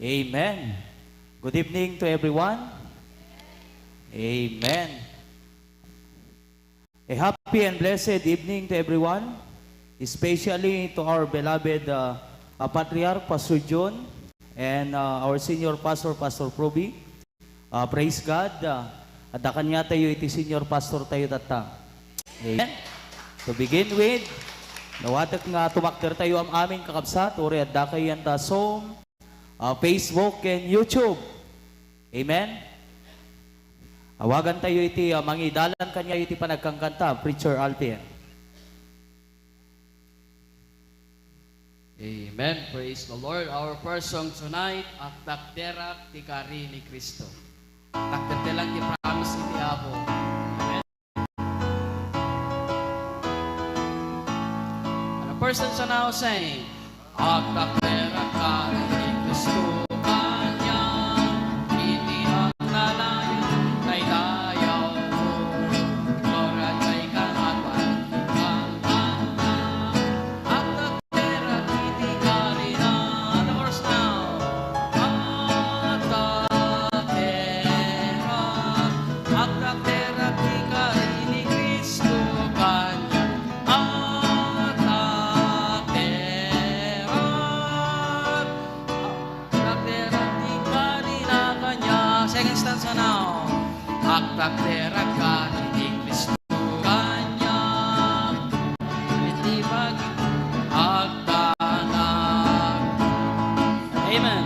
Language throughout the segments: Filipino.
Amen. Good evening to everyone. Amen. A happy and blessed evening to everyone, especially to our beloved Patriarch, Pastor John, and our senior pastor, Pastor Proby. Praise God. At kanya tayo iti senior pastor tayo tata. Amen. To begin with, nawatak nga tumakter tayo ang aming kakabsat, uri at dakay yan Zoom, Facebook, and YouTube. Amen. Awagan tayo iti mangidalan kanya iti panagkangkanta, Preacher Alpien. Amen. Praise the Lord. Our first song tonight, At Dakderak Ti Kari ni Kristo. Takdertelang ti promise iti Apo. Amen. And the person so now saying, At Dakderak Kari ni Kristo. Takderak Kari ni Kristo kanyang itibag agdanag. Amen.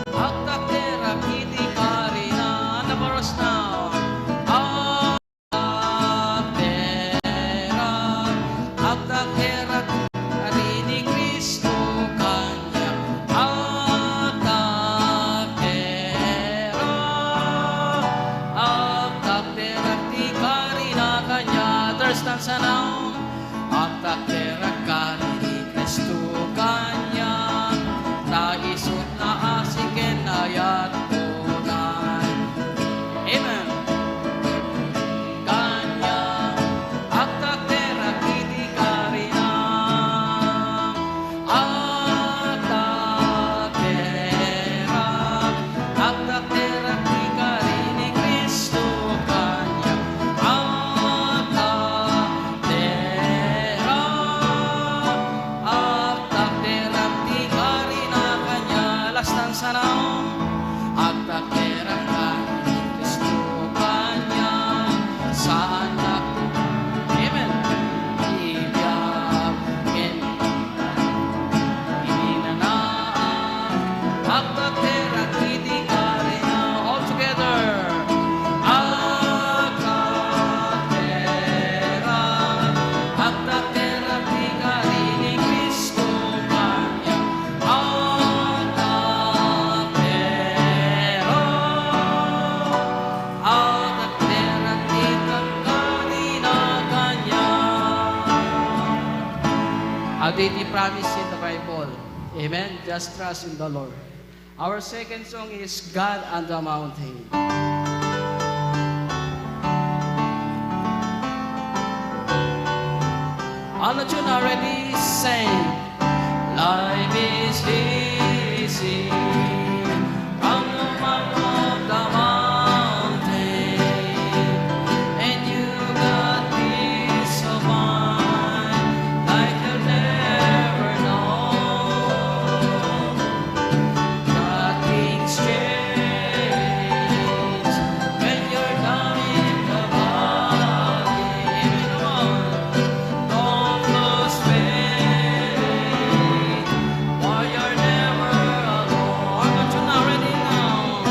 At takderak iti kari na nabaros na at takderak kari ni Kristo kanyang stanza now. At takderak kari ni Kristo kanya naisot na asiken ayat tunay. Amen. Kanya at takderak iti kari na at takderak ti kari ni Kristo kanya sanaw at takderak kari ni Kristo kanya sa anak. Amen. Ibiyagin ininanaan at takderak iti kari na all together. At takderak ti kari ni Kristo kanya He promised in the Bible. Amen. Just trust in the Lord. Our second song is God on the Mountain. All the tune already sang. Life is easy from the mount of the mountain, and you got peace of mind like you'll never know. Nothing's changed when you're down in the valley. Don't lose faith, for you're never alone. I'm not tune already now.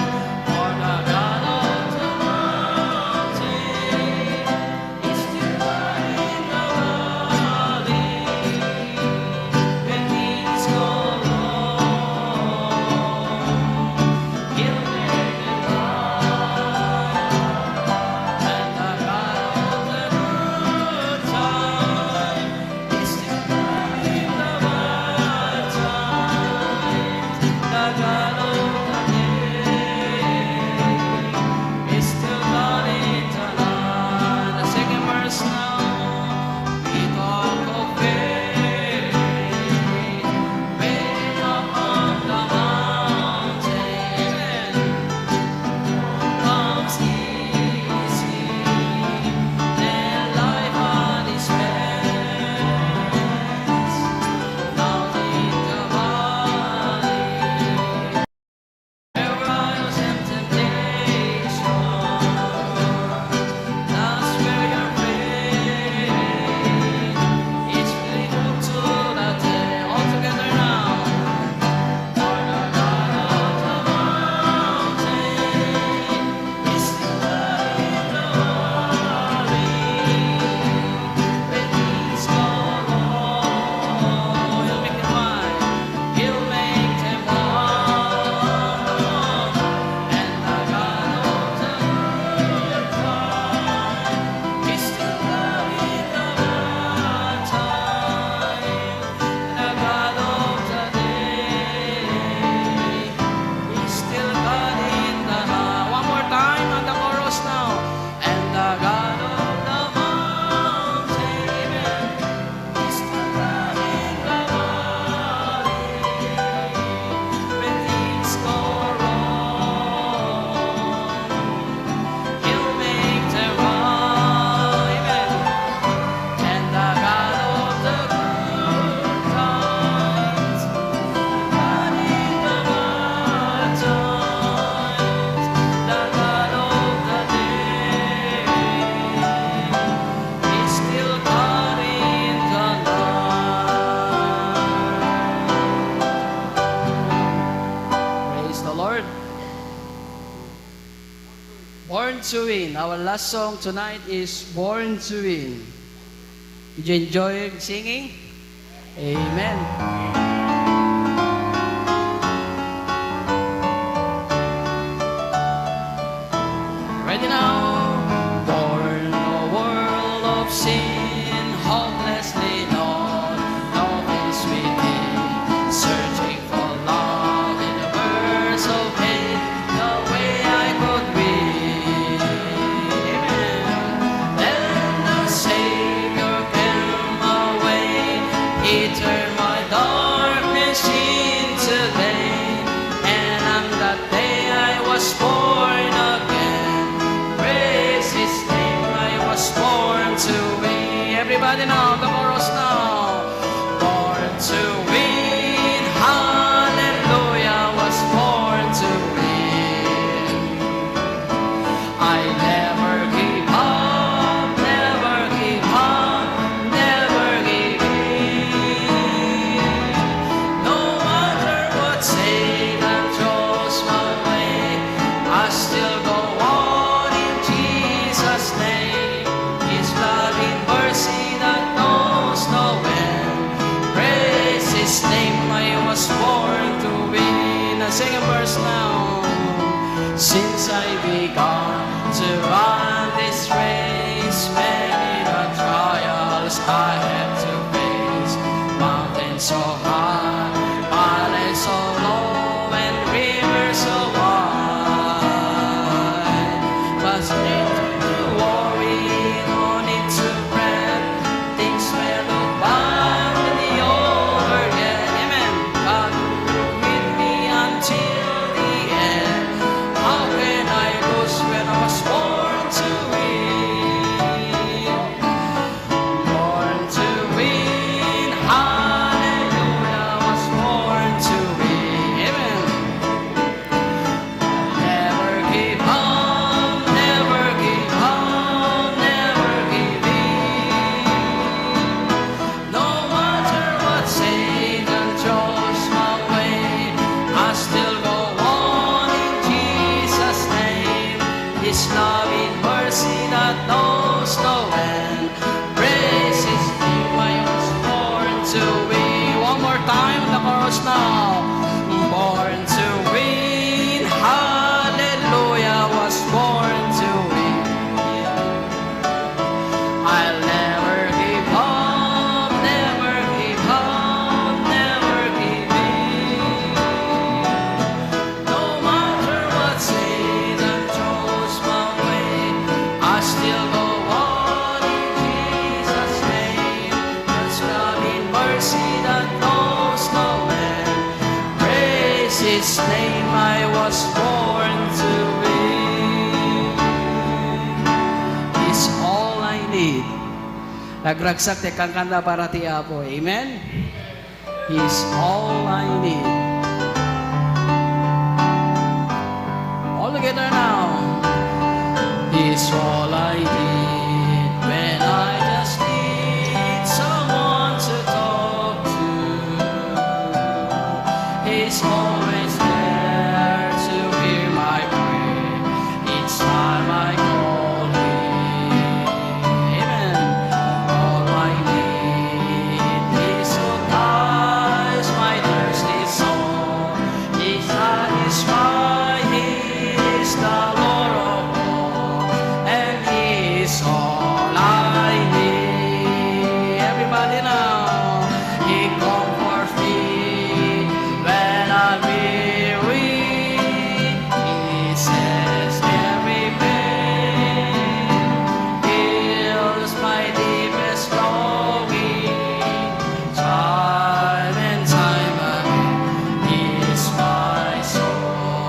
For the God of the mountain is still God in the valley. When things go wrong, He'll make it right. And the God of the good time is still God in the bad times. The God of the day is still God in the night. The second verse now. We talk of faith, waiting up Born to Win. Our last song tonight is Born to Win. Did you enjoy singing? Amen. Ready now? Born a world of sin, hopelessly known, nothing's within, searching for love in the verse of hate, the way I could be. Amen. Then the Savior came away, He turned my darkness into day, and on that day I was born again. Praise His name, I was born to win. Everybody now, the chorus now. Born to win, hallelujah, was born to win. I never give up, never give up, never give in. No matter what Satan throws my way, I still go on in Jesus' name. His loving mercy that knows no end. Praise His name, I was born to win. I sing a verse now. Since I began to run this race, many the trials I had to face. Mountains so high, valleys so low, and rivers so wide. But need to worry, no need to fret. Things may look bad when the over yet. Amen. God will be with me until the end. How can I lose when I was born to win? Born to win, hallelujah, was born to win. Amen. Never give up, never give up, never give in. No matter what Satan throws my way, I still go on in Jesus' name. His loving mercy that knows no end. Praise His name, I was born to win. One more time, the chorus now. Born to win, hallelujah, was born to win. I'll never give up, never give up, never give in. No matter what Satan throws my way, I still go on in Jesus' name. God's loving mercy that knows no end. Praise His name, I was born to win. It's all I need. Nagragsak te kang kanta para ti Apo. Amen? He's all I need. All together now. He's all I need when I just need someone to talk to. He's always there to hear my prayer each time I call Him. Amen. All I need is to touch my thirsty soul. He satisfies. He is the Lord of all, and He is all I need. Everybody now. He comforts me when I'm weary. He says every pain, heals my deepest longing. Time and time again, He is my soul.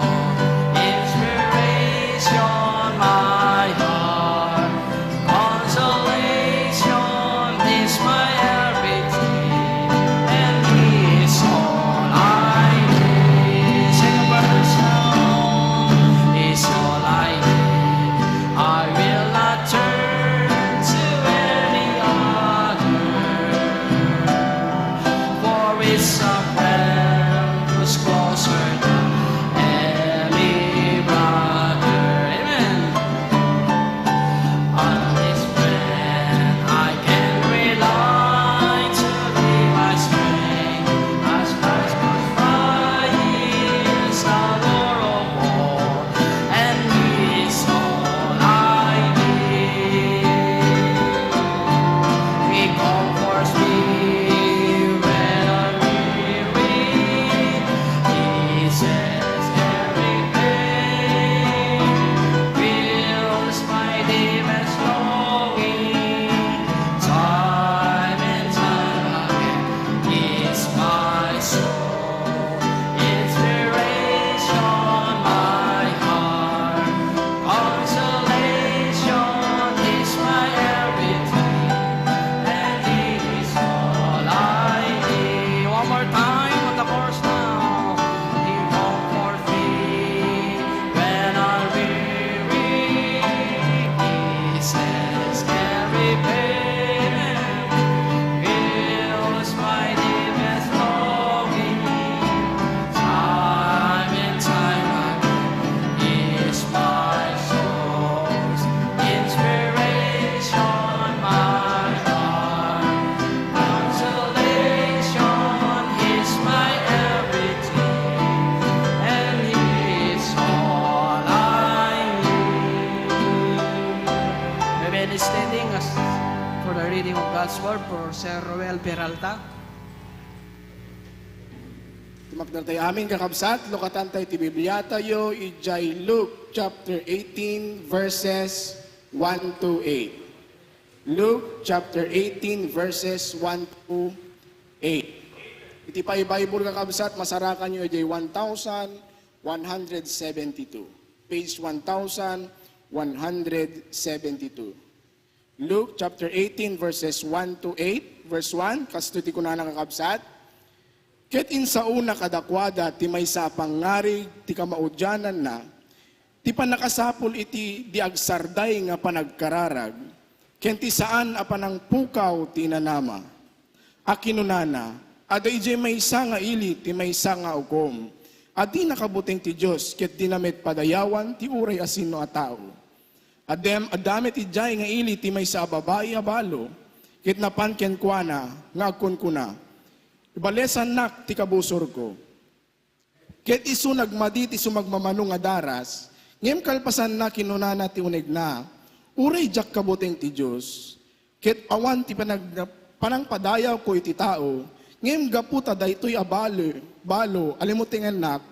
God's Word for Sir Roel Peralta. Tumakdal tayo amin kakabsat, lokatan tayo ti Biblia tayo, ijay Luke chapter 18 verses 1 to 8. Luke chapter 18 verses 1 to 8. Iti pa Bible kakabsat, masarakan nyo ijay 1172. Page 1172. Luke chapter 18 verses 1 to 8. Verse 1, kastuti ko na kakabsat. Ket in sa una kadakwada ti may sa pangarig ti kamaudyanan na, ti panakasapol iti di agsarday nga panagkararag, ken ti saan apanang pukaw ti nanama. Akinunana, ada ije may isa nga ili ti may isa nga ukom, adi nakabuting ti Diyos, ket dinamit padayawan ti uray asino a tao. Adamit ijay nga ili ti may sa babae abalo, ket napan ken kuana nga agkon kuna. Ibalesan nak ti kabusor ko. Ket isu nagmadi ti sumagmamano nga daras, ngem kalpasan na kinunana ti uneg na, uray jak kabuteng ti Diyos, ket awan ti panangpadayaw ko iti tao, ngem gaputa daytoy balo, alimutingan nak,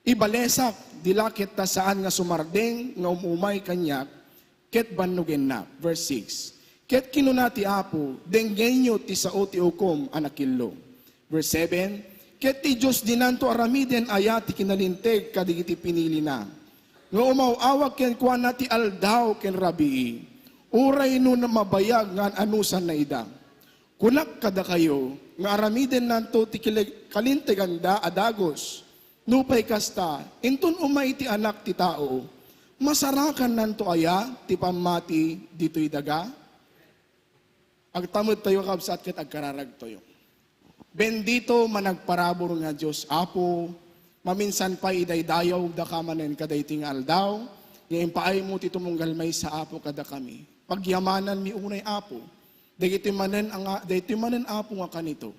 ibalesak, dilakit ta saan nga sumardeng, nga umumay kanyak, ket bannugen nak. Verse 6. Ket kinuna ti Apo, denggenyo ti sao ti ukom anakillo. Verse 7, ket ti Diyos dinanto aramiden ayat ti kinalinteg kadigiti pinili na. Nga umawawag ken kuana ti aldaw ken rabii. Uray no na mabayag nga anusan na ida. Kunak kada kayo, nga aramiden nanto ti kalinteganda adagos. Nupay kasta, inton umay ti anak ti tao. Masarakan nanto aya ti pamati dito'y daga. Agtamod tayo kabsat ket agkararag tayo. Bendito managparabor nga Diyos Apo, maminsan pa idaydayaw da kamanen kadayting aldaw, ngayon paay mo titumunggal may sa Apo kada kami. Pagyamanan mi unay Apo, dagiti manen Apo nga kanito.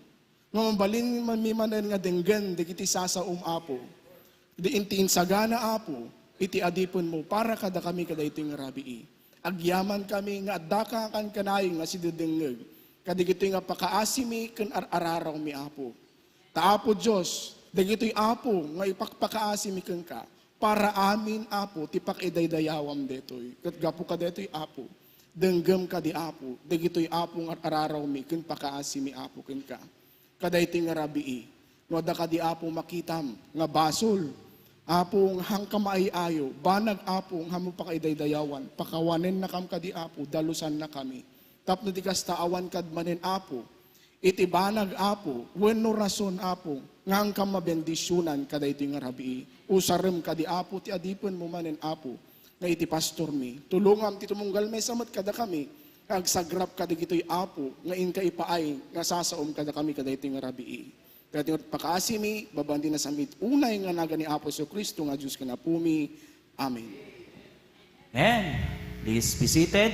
Nga mambalin man mi manen nga denggen, dagiti sasaum Apo. Di intiin sagana Apo, iti adipon mo para kada kami kadayting rabii. Agyaman kami nga adaka kan kanay nga sidudengeg. Kadigito'y nga pakaasimi ken araraw mi Apo. Taapo Diyos, dagito'y Apo nga ipakpakaasimi ken ka, para amin Apo, tipak idaydayawam detoy. Kat gapo ka deto'y Apo, denggem ka di Apo, dagito'y Apo nga araraw mi ken pakaasimi Apo ken ka. Kadayto'y nga rabii, no da ka di Apo makitam, nga basol, Apo nga hangka maayayo, banag Apo nga hamo pakaidaydayawan, pakawanen na kam ka di Apo, dalusan na kami. Tapno di kas taawan kad manen Apo, iti banag Apo, wenno rason Apo, ngang kam mabendisyunan kada iti nga rabii. Usarem kadi Apo, ti adipon mo manen Apo, nga iti pastor mi. Tulungam ti tumunggal may samat kada kami, agsagrap kada gito'y Apo, nga inka ipaay, nga sasaom kada kami kada iti nga rabii. Kaya tingot pakaasimi, babandi na samit unay nga naga ni Apo so Kristo nga Diyos kanapumi. Amen. And please be seated.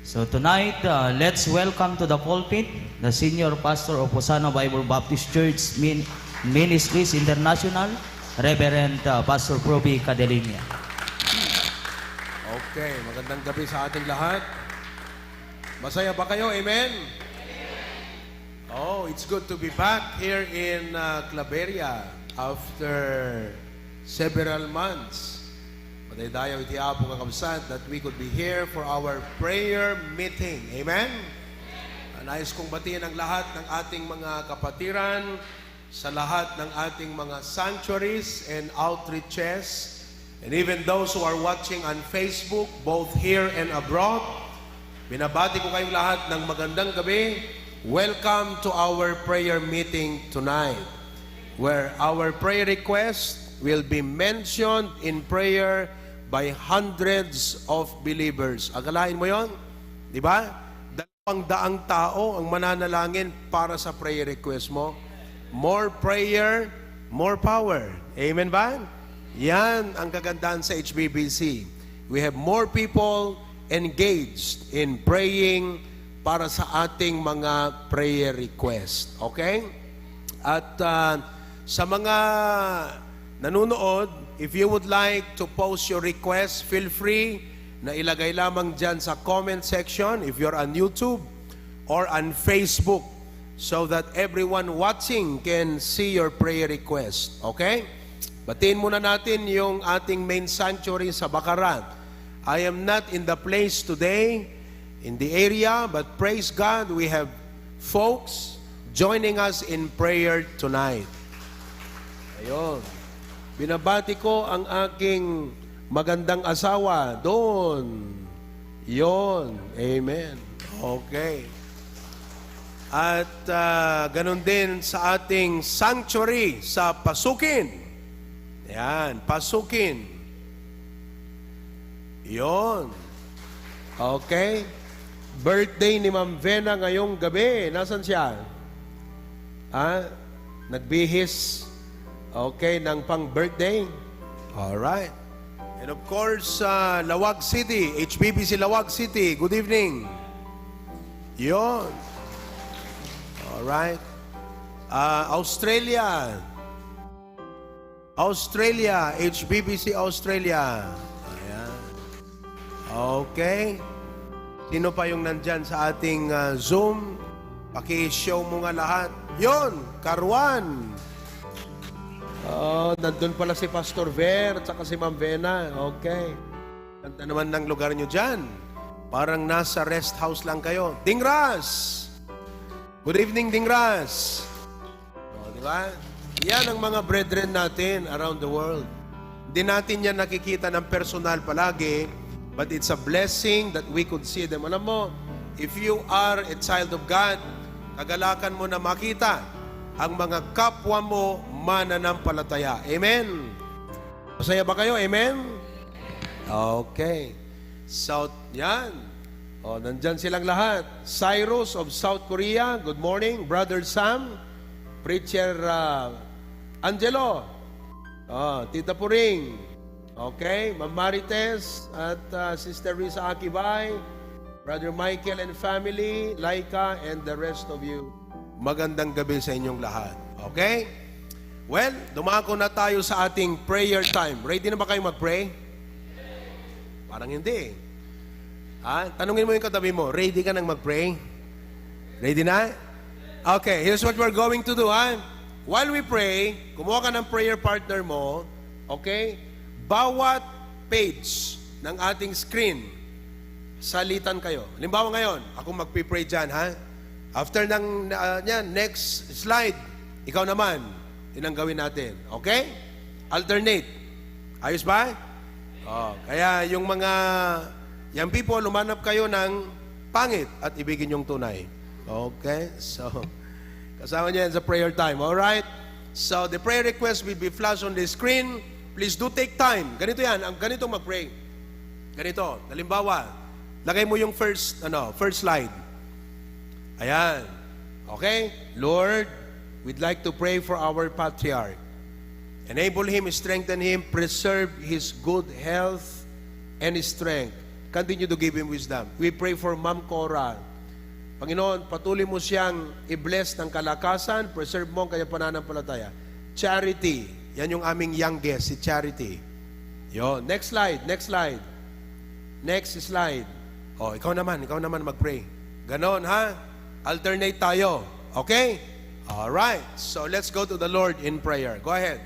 So tonight, let's welcome to the pulpit the Senior Pastor of Hosanna Bible Baptist Church Ministries International, Reverend Pastor Proby Cadelinia. Okay, magandang gabi sa ating lahat. Masaya ba kayo? Amen? Oh, it's good to be back here in Claveria after several months. Madaydayaw iti Apo kakabsat that we could be here for our prayer meeting. Amen? Nais kong batiin ang lahat ng ating mga kapatiran sa lahat ng ating mga sanctuaries and outreaches, and even those who are watching on Facebook, both here and abroad. Binabati ko kayong lahat ng magandang gabi. Welcome to our prayer meeting tonight, where our prayer request will be mentioned in prayer by hundreds of believers. Akalain mo yon? Di ba? 200 tao ang mananalangin para sa prayer request mo. More prayer, more power. Amen ba? Yan ang kagandahan sa HBBC. We have more people engaged in praying para sa ating mga prayer request. Okay? At sa mga nanonood, if you would like to post your request, feel free na ilagay lamang dyan sa comment section if you're on YouTube or on Facebook so that everyone watching can see your prayer request. Okay? Batiin muna natin yung ating main sanctuary sa Bacarat. I am not in the place today, in the area, but praise God, we have folks joining us in prayer tonight. Ayun. Binabati ko ang aking magandang asawa doon. Yon. Amen. Okay. At ganun din sa ating sanctuary sa Pasukin. Yan, Pasukin. Yon. Okay. Birthday ni Ma'am Vena ngayong gabi. Nasaan siya? Nagbihis. Okay, ng pang-birthday. Alright. And of course, Lawag City, HBBC Lawag City. Good evening. Yon. Alright. Australia. Australia, HBBC Australia. Ayan. Okay. Sino pa yung nandyan sa ating Zoom? Paki-show mo nga lahat. Yon, Karuan. Nandun pala si Pastor Ver at saka si Ma'am Vena. Okay. Ganda naman ng lugar nyo dyan. Parang nasa rest house lang kayo. Dingras! Good evening, Dingras. Di ba? Yan ang mga brethren natin around the world. Hindi natin yan nakikita ng personal palagi, but it's a blessing that we could see them. Alam mo, if you are a child of God, kagalakan mo na makita ang mga kapwa mo mananampalataya. Amen? Masaya ba kayo? Amen? Okay. So, yan. Nandyan silang lahat. Cyrus of South Korea, good morning. Brother Sam, Preacher Angelo, Tita Puring, okay, Ma'am Marites at Sister Risa Akibay, Brother Michael and family, Laika, and the rest of you. Magandang gabi sa inyong lahat. Okay? Well, dumako na tayo sa ating prayer time. Ready na ba kayo mag-pray? Parang hindi. Tanungin mo yung katabi mo, ready ka nang mag-pray? Ready na? Okay, here's what we're going to do, While we pray, kumuha ka ng prayer partner mo, okay? Bawat page ng ating screen, salitan kayo. Halimbawa ngayon, ako magpipray dyan, After ng next slide, ikaw naman, yun ang gawin natin. Okay? Alternate. Ayos ba? Kaya yung mga young people, lumanap kayo ng pangit at ibigin yung tunay. Okay? So, kasama niyo yan sa prayer time. Alright? So, the prayer request will be flashed on the screen. Please do take time. Ganito yan. Ganito mag-pray. Ganito. Halimbawa, lagay mo yung first slide. Ayan. Okay? Lord, we'd like to pray for our patriarch. Enable him, strengthen him, preserve his good health and his strength. Continue to give him wisdom. We pray for Ma'am Cora. Panginoon, patuloy mo siyang i-bless ng kalakasan, preserve mo ang kanyang pananampalataya. Charity. Yan yung aming youngest, si Charity. Yo, next slide. Next slide. Ikaw naman mag-pray. Ganon, Alternate tayo. Okay? Alright. So, let's go to the Lord in prayer. Go ahead.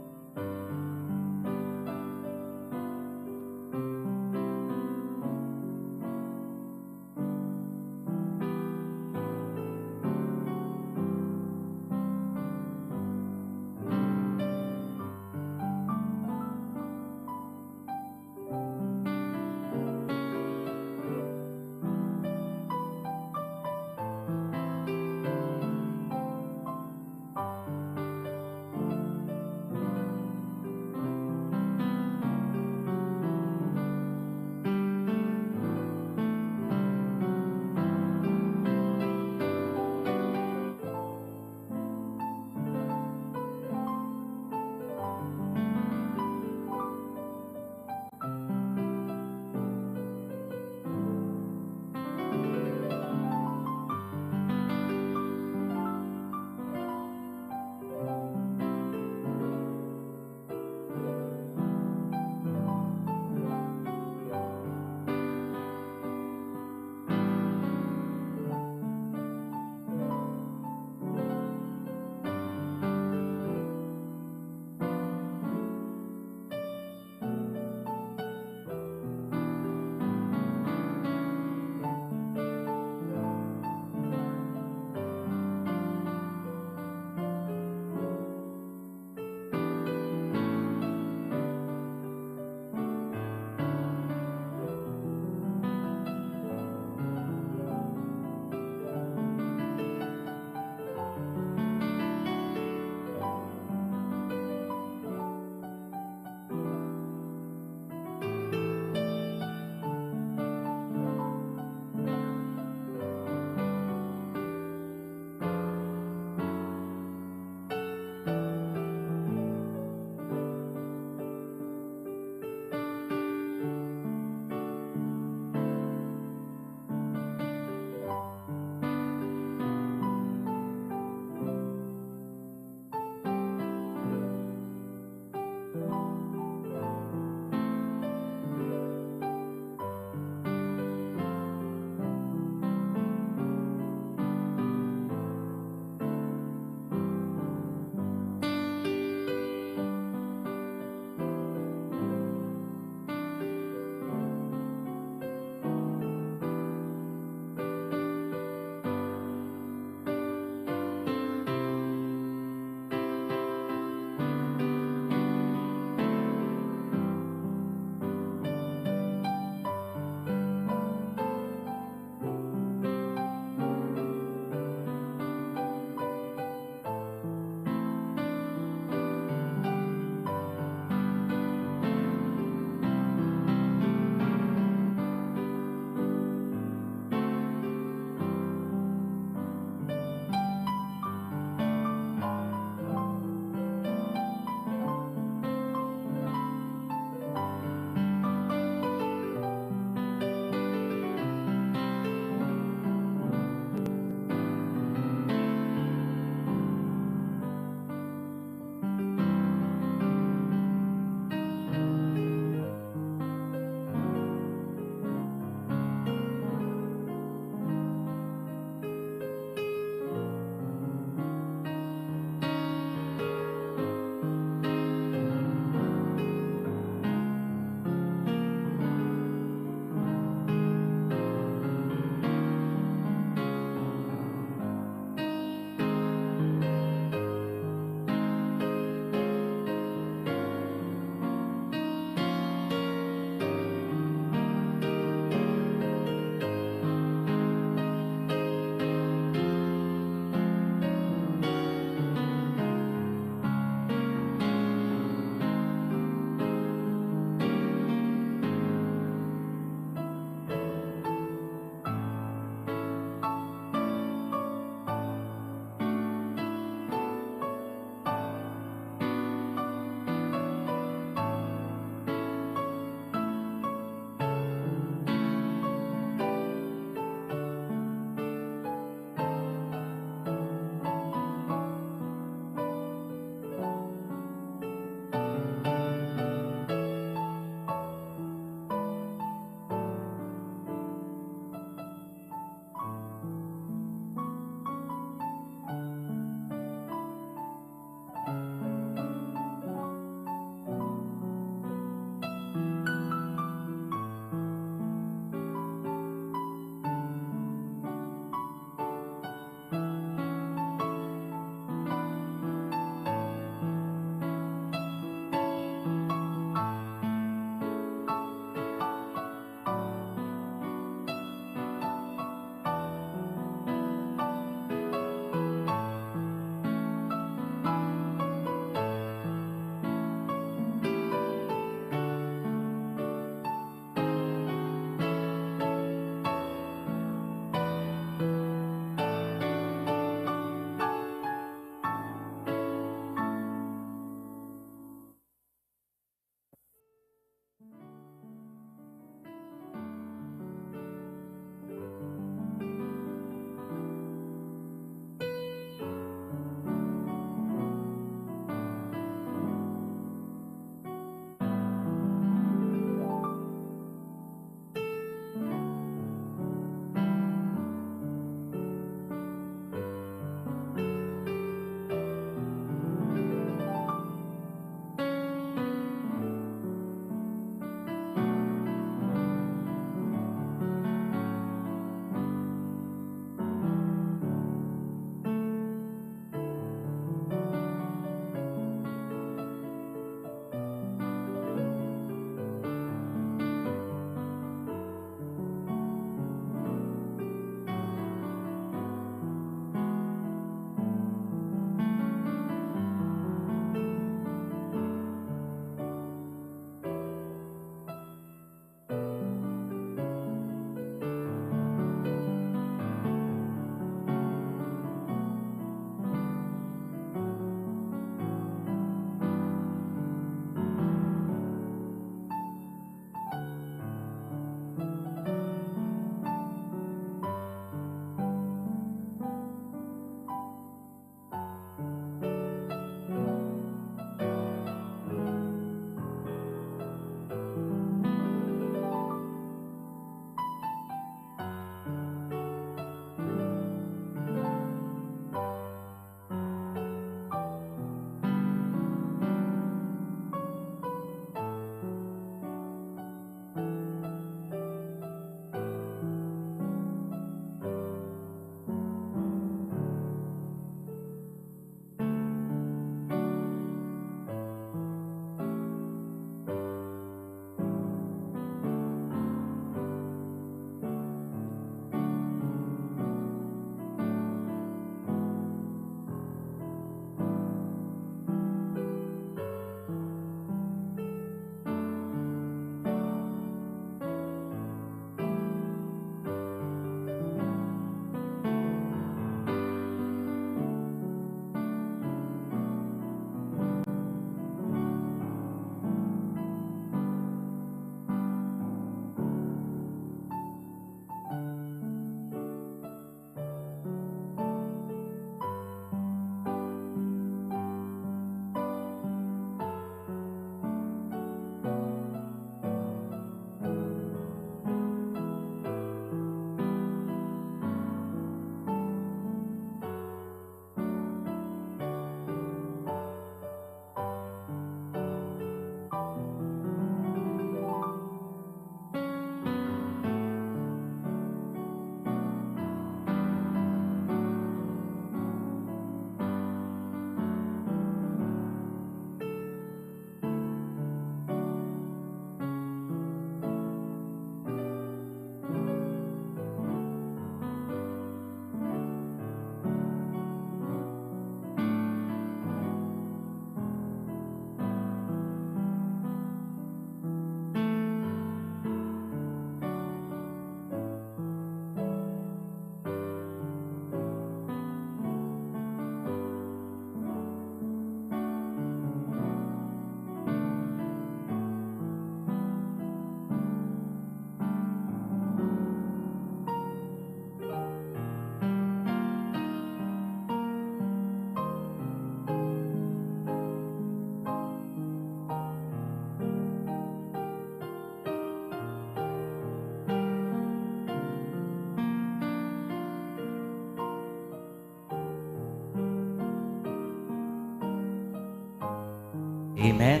Amen.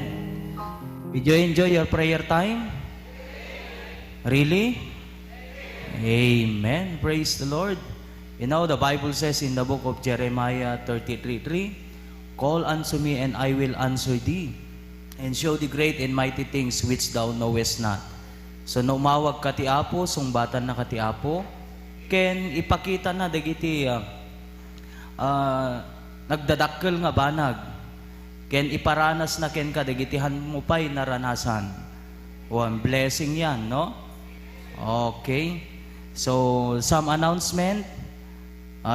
Did you enjoy your prayer time? Really? Amen. Praise the Lord. You know, the Bible says in the book of Jeremiah 33:3, "Call unto me, and I will answer thee, and show thee great and mighty things which thou knowest not." So, numawag ka ti Apo, sungbatan na ka ti Apo, ken ipakita na dagiti nagdadakkel nga banag, ken iparanas na ken ka dagiti mo pa'y naranasan. One blessing yan, no? Okay. So, some announcement.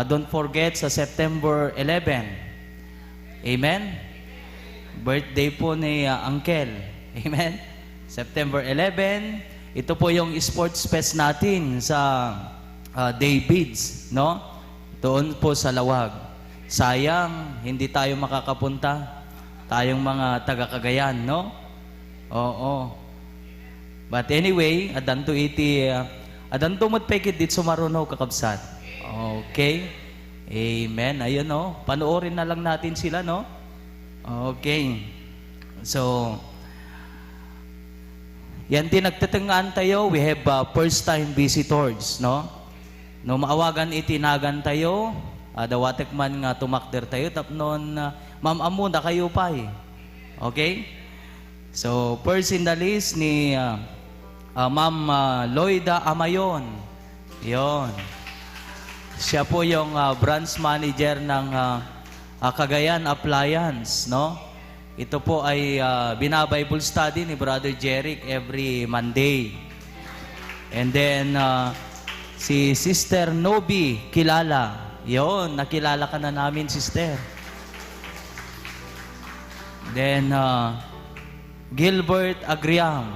Don't forget sa September 11. Amen? Birthday po ni Uncle. Amen? September 11. Ito po yung sports fest natin sa Davids, no? Doon po sa Lawag. Sayang, hindi tayo makakapunta. Tayong mga taga-Cagayan, no? Oo. But anyway, adanto mo't pekit dit sumaruno kakabsat. Okay. Amen. Ayun, no? Panoorin na lang natin sila, no? Okay. So, yan din nagtatangaan tayo. We have first-time visitors, no? No maawagan itinagan tayo. Dawatek man nga tumakder tayo. Tapnon, ma'am amo na kayo pa eh. Okay? So, first in the list ni Ma'am Loida Amayon. Yon. Siya po yung branch manager ng Cagayan Appliance, no? Ito po ay bina-Bible study ni Brother Jeric every Monday. And then si Sister Nobi Kilala. Yon, nakilala ka na namin, Sister. Then Gilbert Agriam.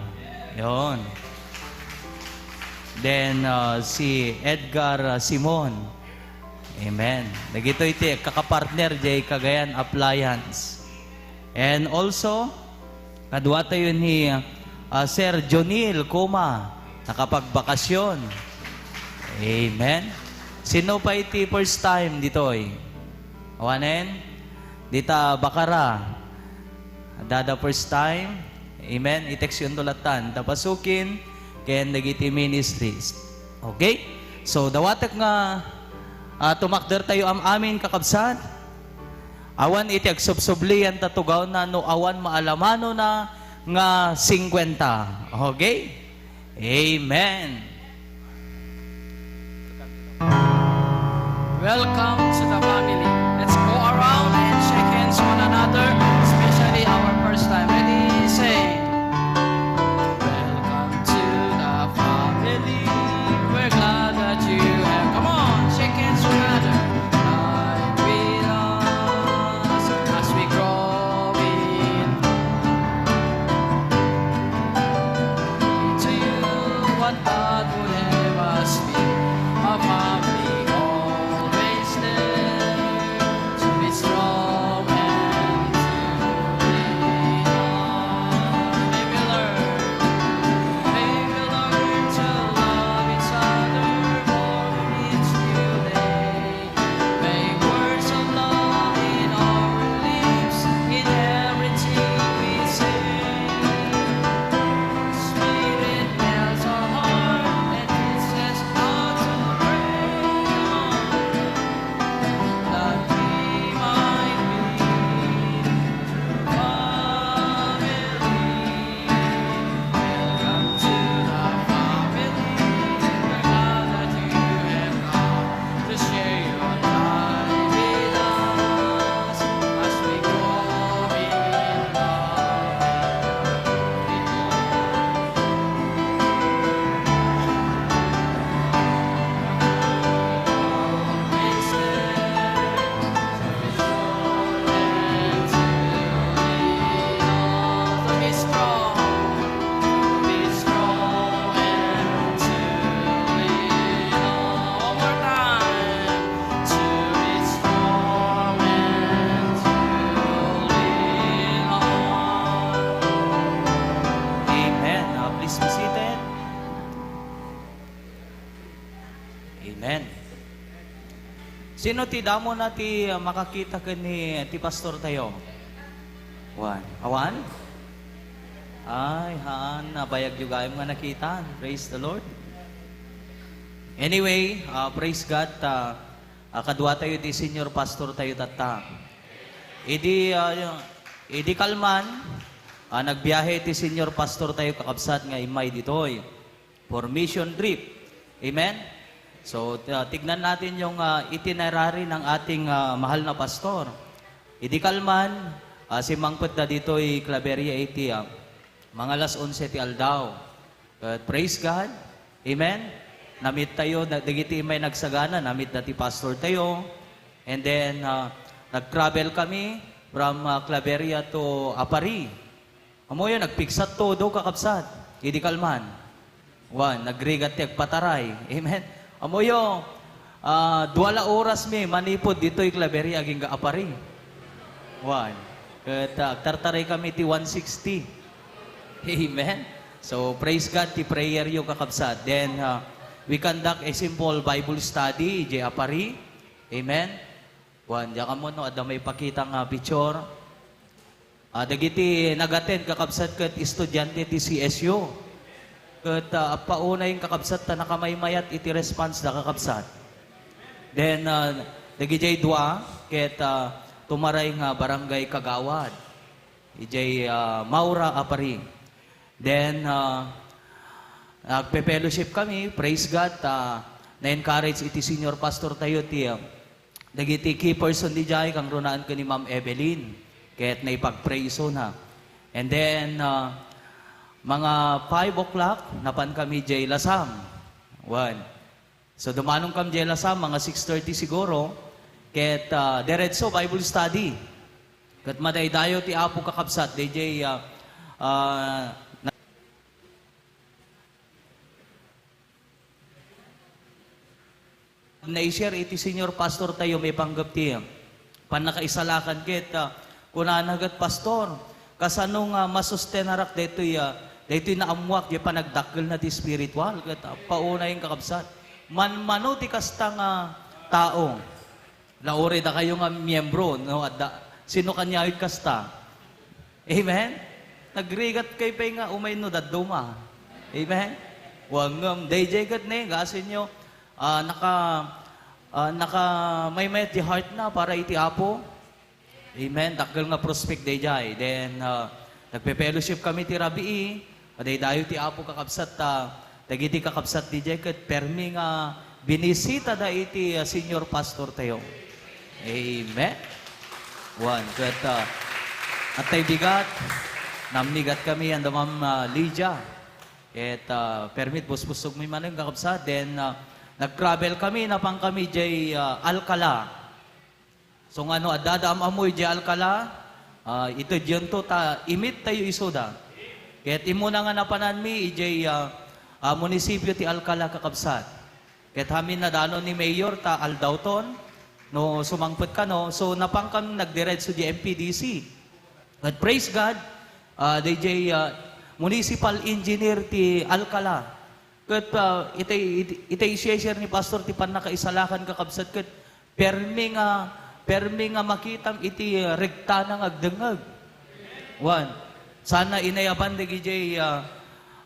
Yon. Then, si Edgar Simon. Amen. Nagito iti, kakapartner jay Cagayan Appliance. And also, kadwa tayo ni Sir Jonil Kuma, nakapagbakasyon. Amen. Sino pa iti first time dito eh? Awanen? Dita Bakara. Dada first time. Amen. I-text yun tulatan. Tapasukin. Ken nagiti ministries. Okay? So, dawatek nga tumakder tayo amin kakabsat. Awan iti agsubsublian tatugaw na no awan maalamano na nga 50. Okay? Amen. Welcome to the family. Let's go around and shake hands one another, especially our first time. Ready, say, welcome to the family. We're glad that you have. Come on, shake hands together. Life with us as we grow in. To you, what God would have us be. A family always there to be strong and to lean on. May we learn to love each other more each new day. Make words of love in our lips in everything we say. Spirit melts our heart and teaches us how to pray on, that we might be true family. Welcome to the family. We're glad that you have come to share your life with us as we grow in Amen. Please be seated. Amen. Sino ti damo na ti makakita ka ni ti pastor tayo? One. Awan? Ay, haan, nabayag yung gayong nga nakitaan. Praise the Lord. Anyway, praise God. Kadwa tayo di senior pastor tayo tata. Idi kalman, nagbiyahe ti senior pastor tayo kakabsat nga imay ditoy. For mission trip. Amen? So, tignan natin yung itinerary ng ating mahal na pastor. Idi kalman, si Mangpet na dito'y Claveria 80, mga alas 11 ti aldaw. Praise God. Amen? Namit tayo, dagiti may nagsagana, namit na ti pastor tayo. And then, nag-travel kami from Claveria to Apari. Amoy nagpiksat todo kakapsat. Idi kalman. One, nagrigat ti agpataray. Amen? Amoyo, 2 oras mi, manipod dito'y Claveria, aging Apari. One. Tartaray kami ti 160. Amen. So, praise God, ti prayer yung kakabsat. Then, we conduct a simple Bible study, J. Apari. Amen. Wan, diya ka mo, no, ada may pakitang picture. Dagiti nag-attend kakabsat kat estudyante ti CSU. Kat pauna yung kakabsat ta nakamaymayat iti response na kakabsat. Then, dagiti dua, ket tumaray nga barangay Kagawad. Ijay Maura Apari. Then, nagpe-fellowship kami, praise God, na-encourage iti senior pastor tayo, dagiti key person di jay, kang runaan ko ni Ma'am Evelyn, kaya't naipag-praiso na. And then, mga 5 o'clock, napan kami jay Lasam. One. So, dumanong kami jay Lasam, mga 6:30 siguro, kaya't diretso Bible study. Kat madaydayo ti Apo kakabsat, DJ, na-share iti senior pastor tayo may panggap tiya. Panakaisalakan ket kunanagat pastor. Kasano nga masustenarak detoy naamuak di panagdakkel na ti spiritual ket pauna yung kakabsat. Manmano ti kasta nga tao. Laore da kayo nga miyembro no sino kanya yung kasta. Amen. Nagrigat kay pay nga umay no daduma. Amen. Wangam DJ gat ne gasin nyo may di heart na para iti Apo. Amen. Dakgal nga prospect day jay. Then, nagpe-fellowship kami ti Rabii. Aday dayo ti Apo kakabsat. Dagiti kakabsat di jay. Kat permi nga binisita da iti senior pastor tayo. Amen. One. Kat at tayo bigat. Namnigat kami ang Ma'am Lydia. At permit busbusog may manang kakabsat. Then, nag-travel kami, napang kami jay Alcala. So nga no, adadaam amoy jay Alcala, ito diyon to imit tayo isoda. Kaya't imuna nga napanan mi, jay munisipyo ti Alcala kakabsat. Kaya't hamin na dano ni Mayor ta Aldauton, no sumangpot ka no, so napang kami nagdiretso di MPDC. But praise God, DJ Municipal Engineer ti Alcala. Kat itay share ni Pastor ti panakaisalakan kakabsat kat permi nga makitam iti regtanang agdengag. One. Sana inayaban di gijay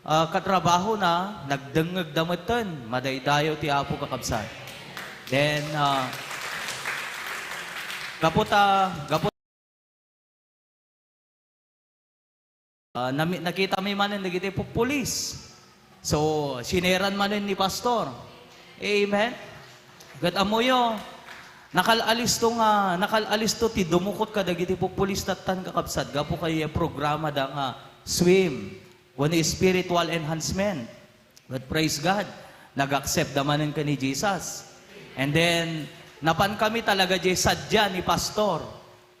katrabaho na nagdengag damatan madaydayo ti Apo kakabsat. Then gapot nakita may manin nagiti pulis. So, sineran manin ni Pastor. Amen? Gat amoyo, nakalalis to ti dumukot ka dagiti pupulis tatan kakabsat. Gapo kay programa da nga swim. One is spiritual enhancement. But praise God, nag-accept naman ka ni Jesus. And then, napan kami talaga jay sadya ni Pastor.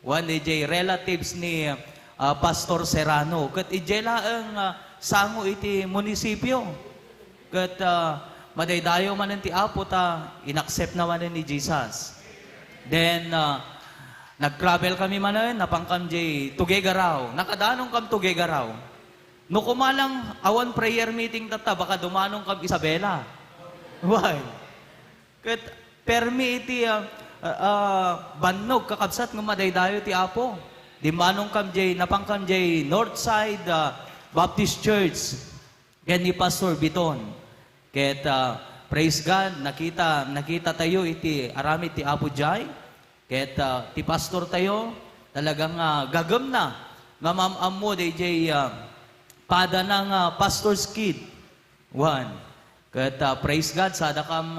One jay relatives ni Pastor Serrano. Kat ijela ang sango iti munisipyo. Kat madaydayo man ti Apo inaccept naman ni Jesus. Then, nag-travel kami man napangkam jay Tugegaraw. Nakadanong kam Tugegaraw. No kumalang awan prayer meeting baka dumanong kam Isabela. Why? Kat permi iti bannog kakabsat ng madaydayo ti Apo. di manong kamjay, napang kamjay Northside Baptist Church, ken ni Pastor Biton. Ket praise God, nakita tayo iti arami ti Apo Jai. Ket ti pastor tayo, talagang gagam na. Nga mamam mo, DJ pada ng pastor's kid. One. Ket praise God, sada kam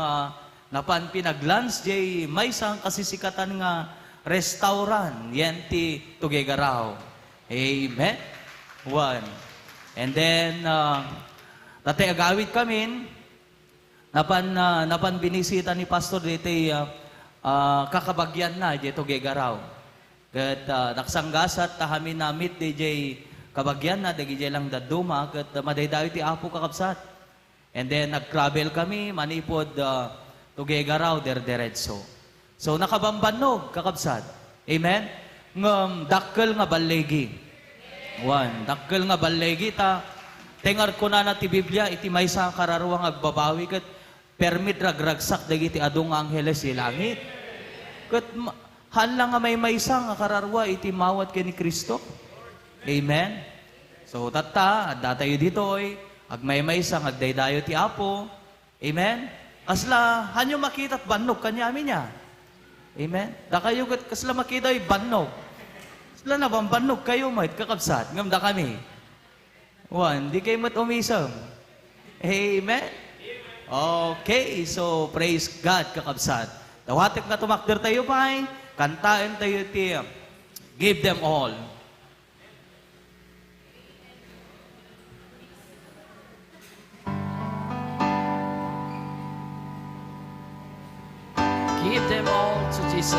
napan pinaglans, jay may isang kasisikatan nga restaurant, yan ti Tugegaraw. Amen. One. And then, dati agawid kami, napan binisita ni Pastor dito kakabagyan na, dito Tugegaraw. Kat naksanggasat, tahamin namit, DJ kabagyan na, DJ lang daduma, kat madaydayo ti Apo kakabsat. And then, nag-travel kami, manipod Tugegaraw, derderetso. So, nakabambanog, kakabsat. Amen? Ngam, dakkel nga balegi. One, dakkel nga balegi, tengar ko na ti Biblia, iti may sa kararuang agbabawi, kat permit ragragsak, dagiti adong angheles si langit. Kat hala nga may nga kararwa, iti mawat kay ni Kristo. Amen? So, datayo dito, agmay-maysang, agdaydayo ti Apo. Amen? Kasla, hanyo makita't banog kanyami niya. Amen? Da kayo kasla makita banog. Kasla na bang banog kayo mait kakabsat. Ngamda kami. One, di kayo mat umisang. Amen? Okay, so praise God kakabsat. Dawatek na tumakder tayo pa kantain tayo ti give them all. Give them all to Jesus.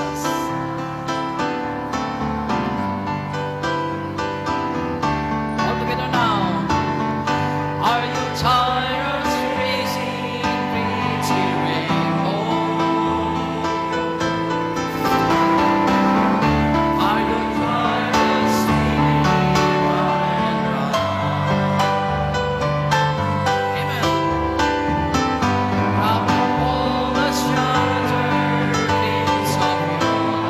All together now. Are you tired of chasing pretty rainbows? Are you tired of sleeping and run? Amen. Drop all the shelter. Of your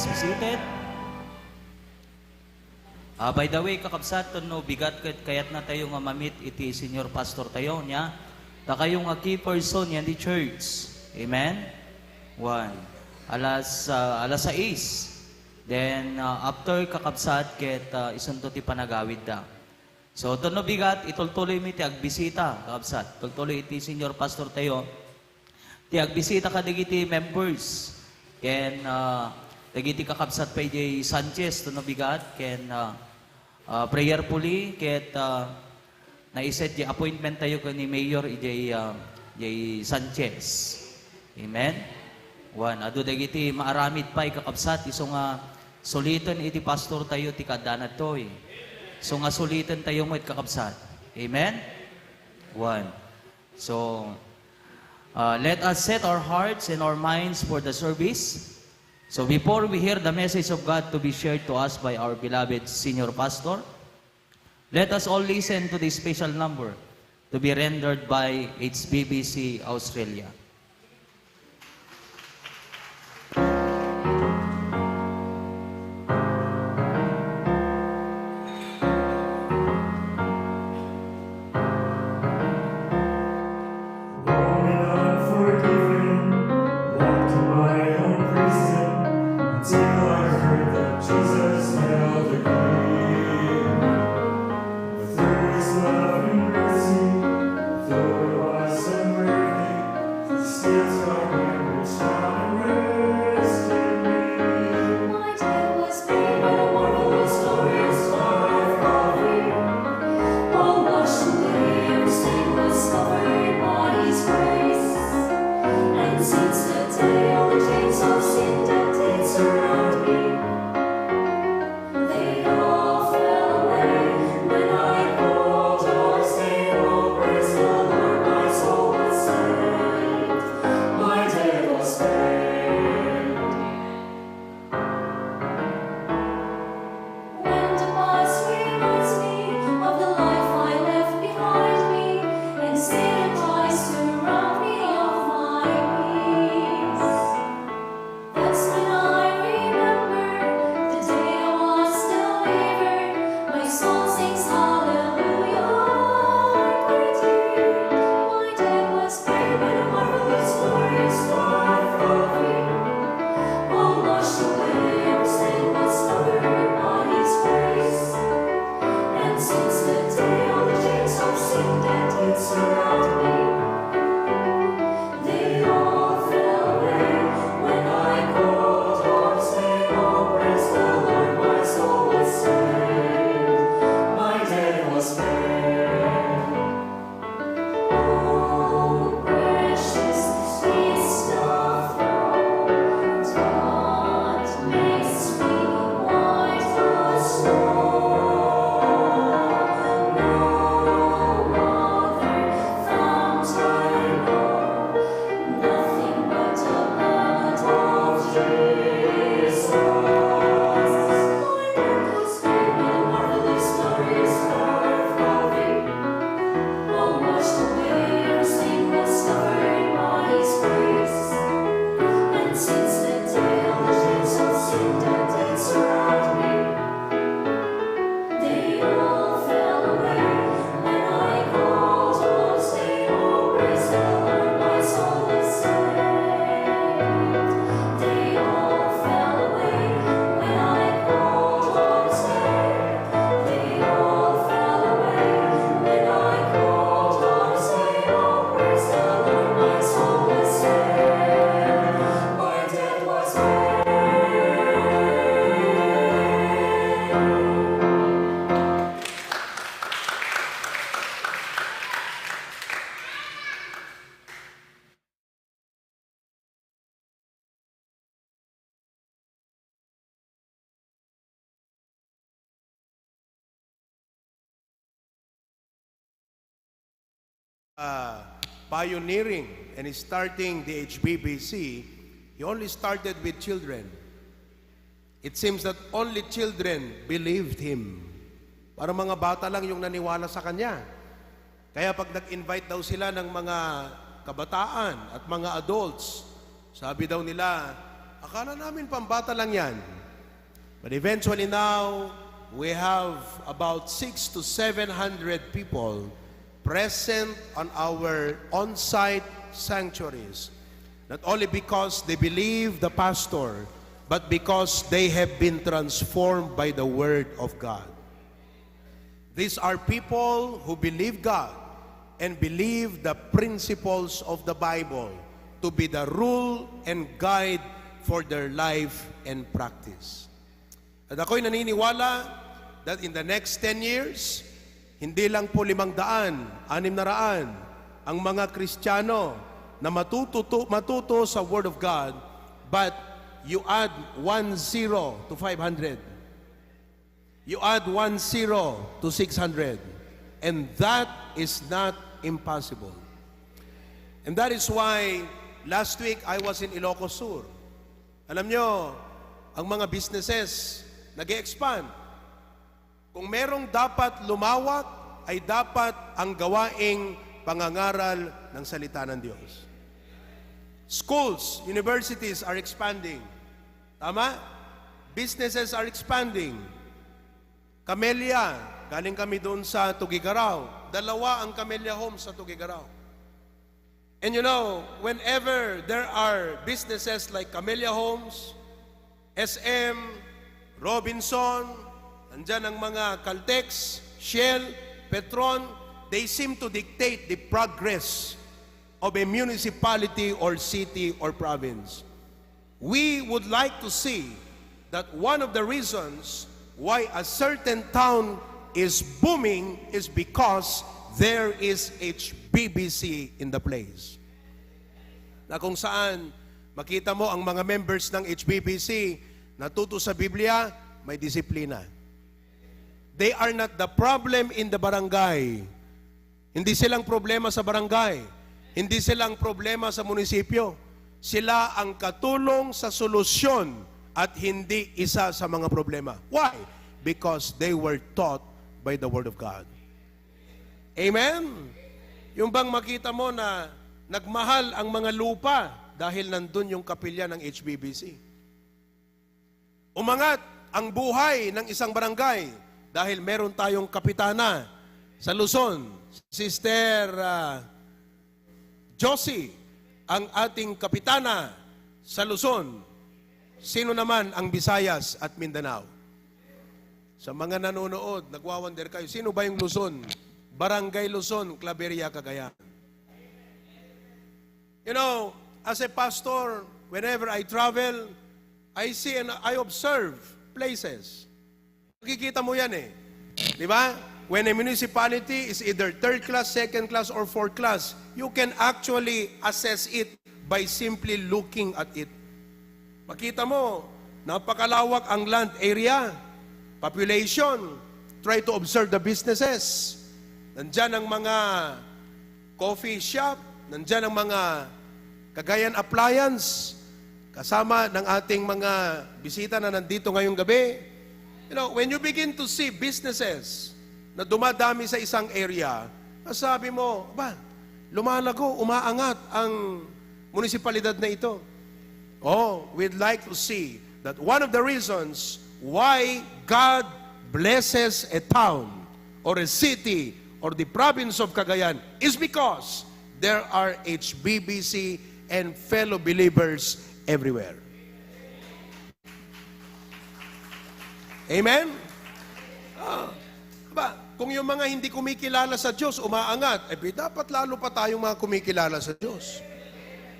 Please be seated. By the way, kakabsat, no, bigat kayat na tayo nga mamit iti senior pastor tayo niya. Ta kayo nga key person yan di church. Amen? 1. Alas 6. Then, after kakabsat, ket isunto ti panagawid da. So, ito no bigat, itultuloy mi ti agbisita, kakabsat. Tultuloy iti senior pastor tayo. Ti agbisita ka digiti members. Ken, digiti kakabsat pa iti Sanchez, ito no bigat. Ken, prayerfully, ket naiset di appointment tayo ni Mayor iti Sanchez. Amen? 1. Ado dagiti maaramid pa kakabsat, iso nga sulitan iti pastor tayo ti kadanat to eh. So nga sulitan tayo mo it kakabsat. Amen? 1. So, let us set our hearts and our minds for the service. So before we hear the message of God to be shared to us by our beloved senior pastor, let us all listen to this special number to be rendered by HBBC Australia. Pioneering and starting the HBBC, he only started with children. It seems that only children believed him. Parang mga bata lang yung naniwala sa kanya. Kaya pag nag-invite daw sila ng mga kabataan at mga adults, sabi daw nila, Akala namin pambata lang yan. But eventually now, we have about 600 to 700 people present on our on-site sanctuaries. Not only because they believe the pastor, but because they have been transformed by the Word of God. These are people who believe God and believe the principles of the Bible to be the rule and guide for their life and practice. At ako'y naniniwala that in the next 10 years, hindi lang po 500, 600 ang mga Kristiyano na matuto sa Word of God, but you add 10 to 500. You add 10 to 600. And that is not impossible. And that is why last week I was in Ilocos Sur. Alam nyo, ang mga businesses nag-expand. Kung merong dapat lumawak, ay dapat ang gawaing pangangaral ng salita ng Diyos. Schools, universities are expanding. Tama? Businesses are expanding. Camellia, galing kami doon sa Tugigaraw. 2 ang Camellia Homes sa Tugigaraw. And you know, whenever there are businesses like Camellia Homes, SM, Robinson, andyan ang mga Caltex, Shell, Petron, they seem to dictate the progress of a municipality or city or province. We would like to see that one of the reasons why a certain town is booming is because there is HBBC in the place. Na kung saan makita mo ang mga members ng HBBC natuto sa Biblia, may disiplina. They are not the problem in the barangay. Hindi silang problema sa barangay. Hindi silang problema sa munisipyo. Sila ang katulong sa solusyon at hindi isa sa mga problema. Why? Because they were taught by the Word of God. Amen? Yung bang makita mo na nagmahal ang mga lupa dahil nandun yung kapilya ng HBBC. Umangat ang buhay ng isang barangay dahil meron tayong kapitana sa Luzon, Sister Josie, ang ating kapitana sa Luzon. Sino naman ang Visayas at Mindanao? Sa mga nanonood, nagwawonder kayo, sino ba yung Luzon? Barangay Luzon, Claveria, Cagayan. You know, as a pastor, whenever I travel, I see and I observe places. Nakikita mo yan eh. Di ba? When a municipality is either third class, second class, or fourth class, you can actually assess it by simply looking at it. Makita mo, napakalawak ang land area, population, try to observe the businesses. Nandyan ang mga coffee shop, nandyan ang mga Cagayan Appliance, kasama ng ating mga bisita na nandito ngayong gabi. You know, when you begin to see businesses na dumadami sa isang area, sabi mo, ba, lumalago, umaangat ang munisipalidad na ito. Oh, we'd like to see that one of the reasons why God blesses a town or a city or the province of Cagayan is because there are HBBC and fellow believers everywhere. Amen? Kung yung mga hindi kumikilala sa Diyos, umaangat, dapat lalo pa tayong mga kumikilala sa Diyos.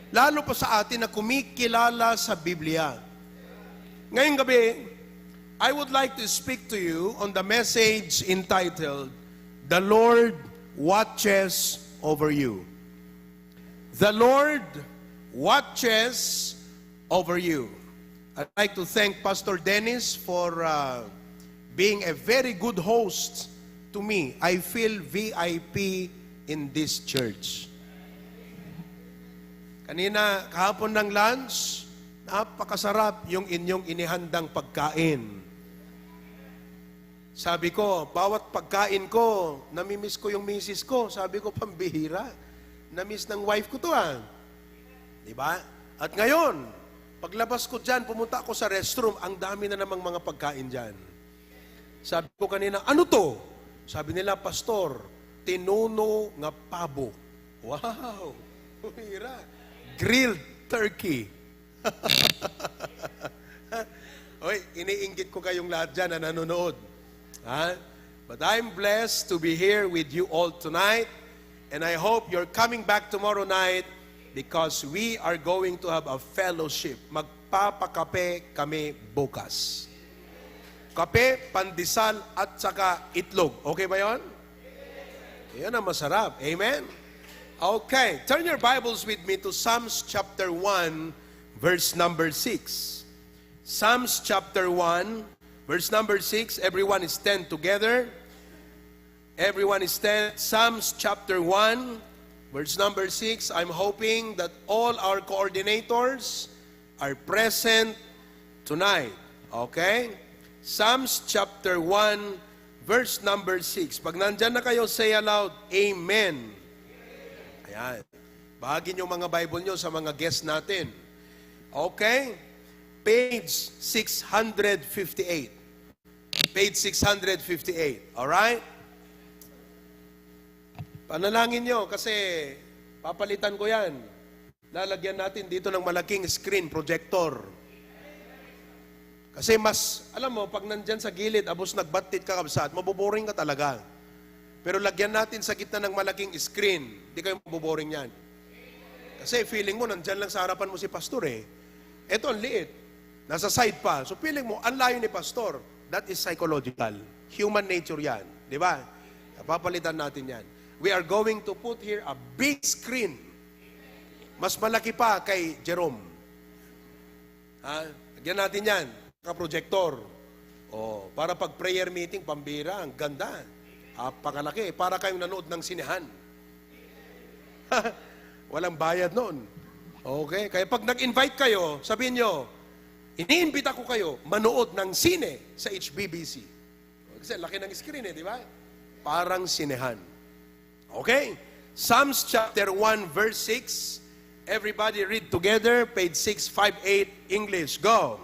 Lalo pa sa atin na kumikilala sa Biblia. Ngayong gabi, I would like to speak to you on the message entitled, The Lord Watches Over You. The Lord watches over you. I'd like to thank Pastor Dennis for being a very good host to me. I feel VIP in this church. Kanina, kahapon ng lunch, napakasarap yung inyong inihandang pagkain. Sabi ko, bawat pagkain ko, namimiss ko yung misis ko. Sabi ko, pambihira. Namiss ng wife ko to Diba? At ngayon, Paglabas ko dyan, pumunta ako sa restroom, ang dami na namang mga pagkain dyan. Sabi ko kanina, ano to? Sabi nila, Pastor, tinuno nga pabo. Wow! Humira. Grilled turkey. Oy, iniinggit ko kayong lahat dyan na nanonood. Ha? But I'm blessed to be here with you all tonight. And I hope you're coming back tomorrow night because we are going to have a fellowship. Magpapakape kami bukas. Kape, pandesal, at saka itlog. Okay ba yon? Yan ang masarap. Amen? Okay. Turn your Bibles with me to Psalms chapter 1, verse number 6. Psalms chapter 1, verse number 6. Everyone stand together. Everyone stand. Psalms chapter 1, verse number 6. I'm hoping that all our coordinators are present tonight. Okay? Psalms chapter 1, verse number 6. Pag nandyan na kayo, say aloud, Amen. Ayan. Bahagi nyo mga Bible nyo sa mga guests natin. Okay? Page 658. Page 658. Alright? Panalangin nyo kasi papalitan ko yan. Lalagyan natin dito ng malaking screen, projector. Kasi mas, alam mo, pag nandyan sa gilid, abos nagbatit ka kabsat, maboboring ka talaga. Pero lagyan natin sa gitna ng malaking screen, di kayo maboboring yan. Kasi feeling mo, nandyan lang sa harapan mo si pastor eh. Ito ang liit. Nasa side pa. So feeling mo, ang layo ni pastor. That is psychological. Human nature yan. Di ba? Papalitan natin yan. We are going to put here a big screen. Mas malaki pa kay Jerome. Ha? Lagyan natin yan. Projector. Oh, para pag prayer meeting, pambira, ang ganda. Pakalaki. Para kayong nanood ng sinehan. Walang bayad noon. Okay? Kaya pag nag-invite kayo, sabihin nyo, iniimbita ko kayo manood ng sine sa HBBC. Kasi laki ng screen di ba? Parang sinehan. Okay? Psalms chapter 1 verse 6. Everybody read together, page 658, English. Go.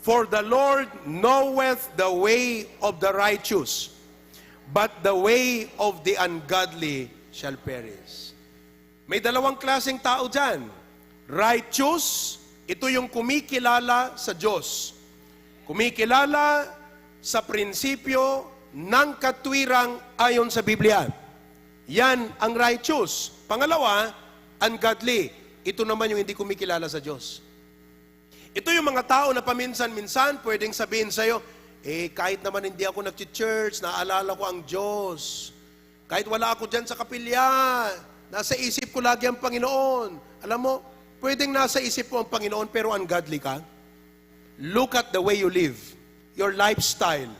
For the Lord knoweth the way of the righteous, but the way of the ungodly shall perish. May dalawang klaseng tao dyan. Righteous, ito yung kumikilala sa Diyos. Kumikilala sa prinsipyo ng katwirang ayon sa Biblia. Yan ang righteous. Pangalawa, ungodly. Ito naman yung hindi kumikilala sa Diyos. Ito yung mga tao na paminsan-minsan pwedeng sabihin sa'yo, kahit naman hindi ako nag-church, naalala ko ang Diyos. Kahit wala ako dyan sa kapilya, nasa isip ko lagi ang Panginoon. Alam mo, pwedeng nasa isip mo ang Panginoon pero ungodly ka. Look at the way you live. Your lifestyle,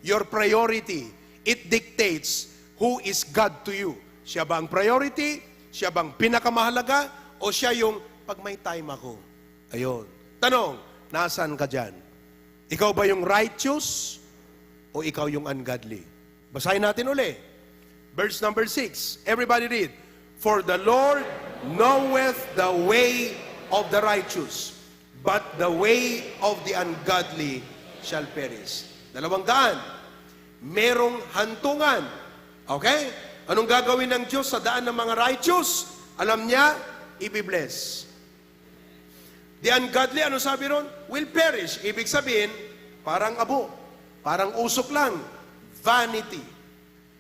your priority. It dictates who is God to you. Siya ba ang priority? Siya bang pinakamahalaga? O siya yung pag may time ako? Ayun. Tanong, nasaan ka dyan? Ikaw ba yung righteous? O ikaw yung ungodly? Basahin natin uli. Verse number 6. Everybody read. For the Lord knoweth the way of the righteous, but the way of the ungodly shall perish. 200. Merong hantungan. Okay? Anong gagawin ng Diyos sa daan ng mga righteous? Alam niya, i-bless. The ungodly, ano sabi ron? Will perish. Ibig sabihin, parang abo. Parang usok lang. Vanity.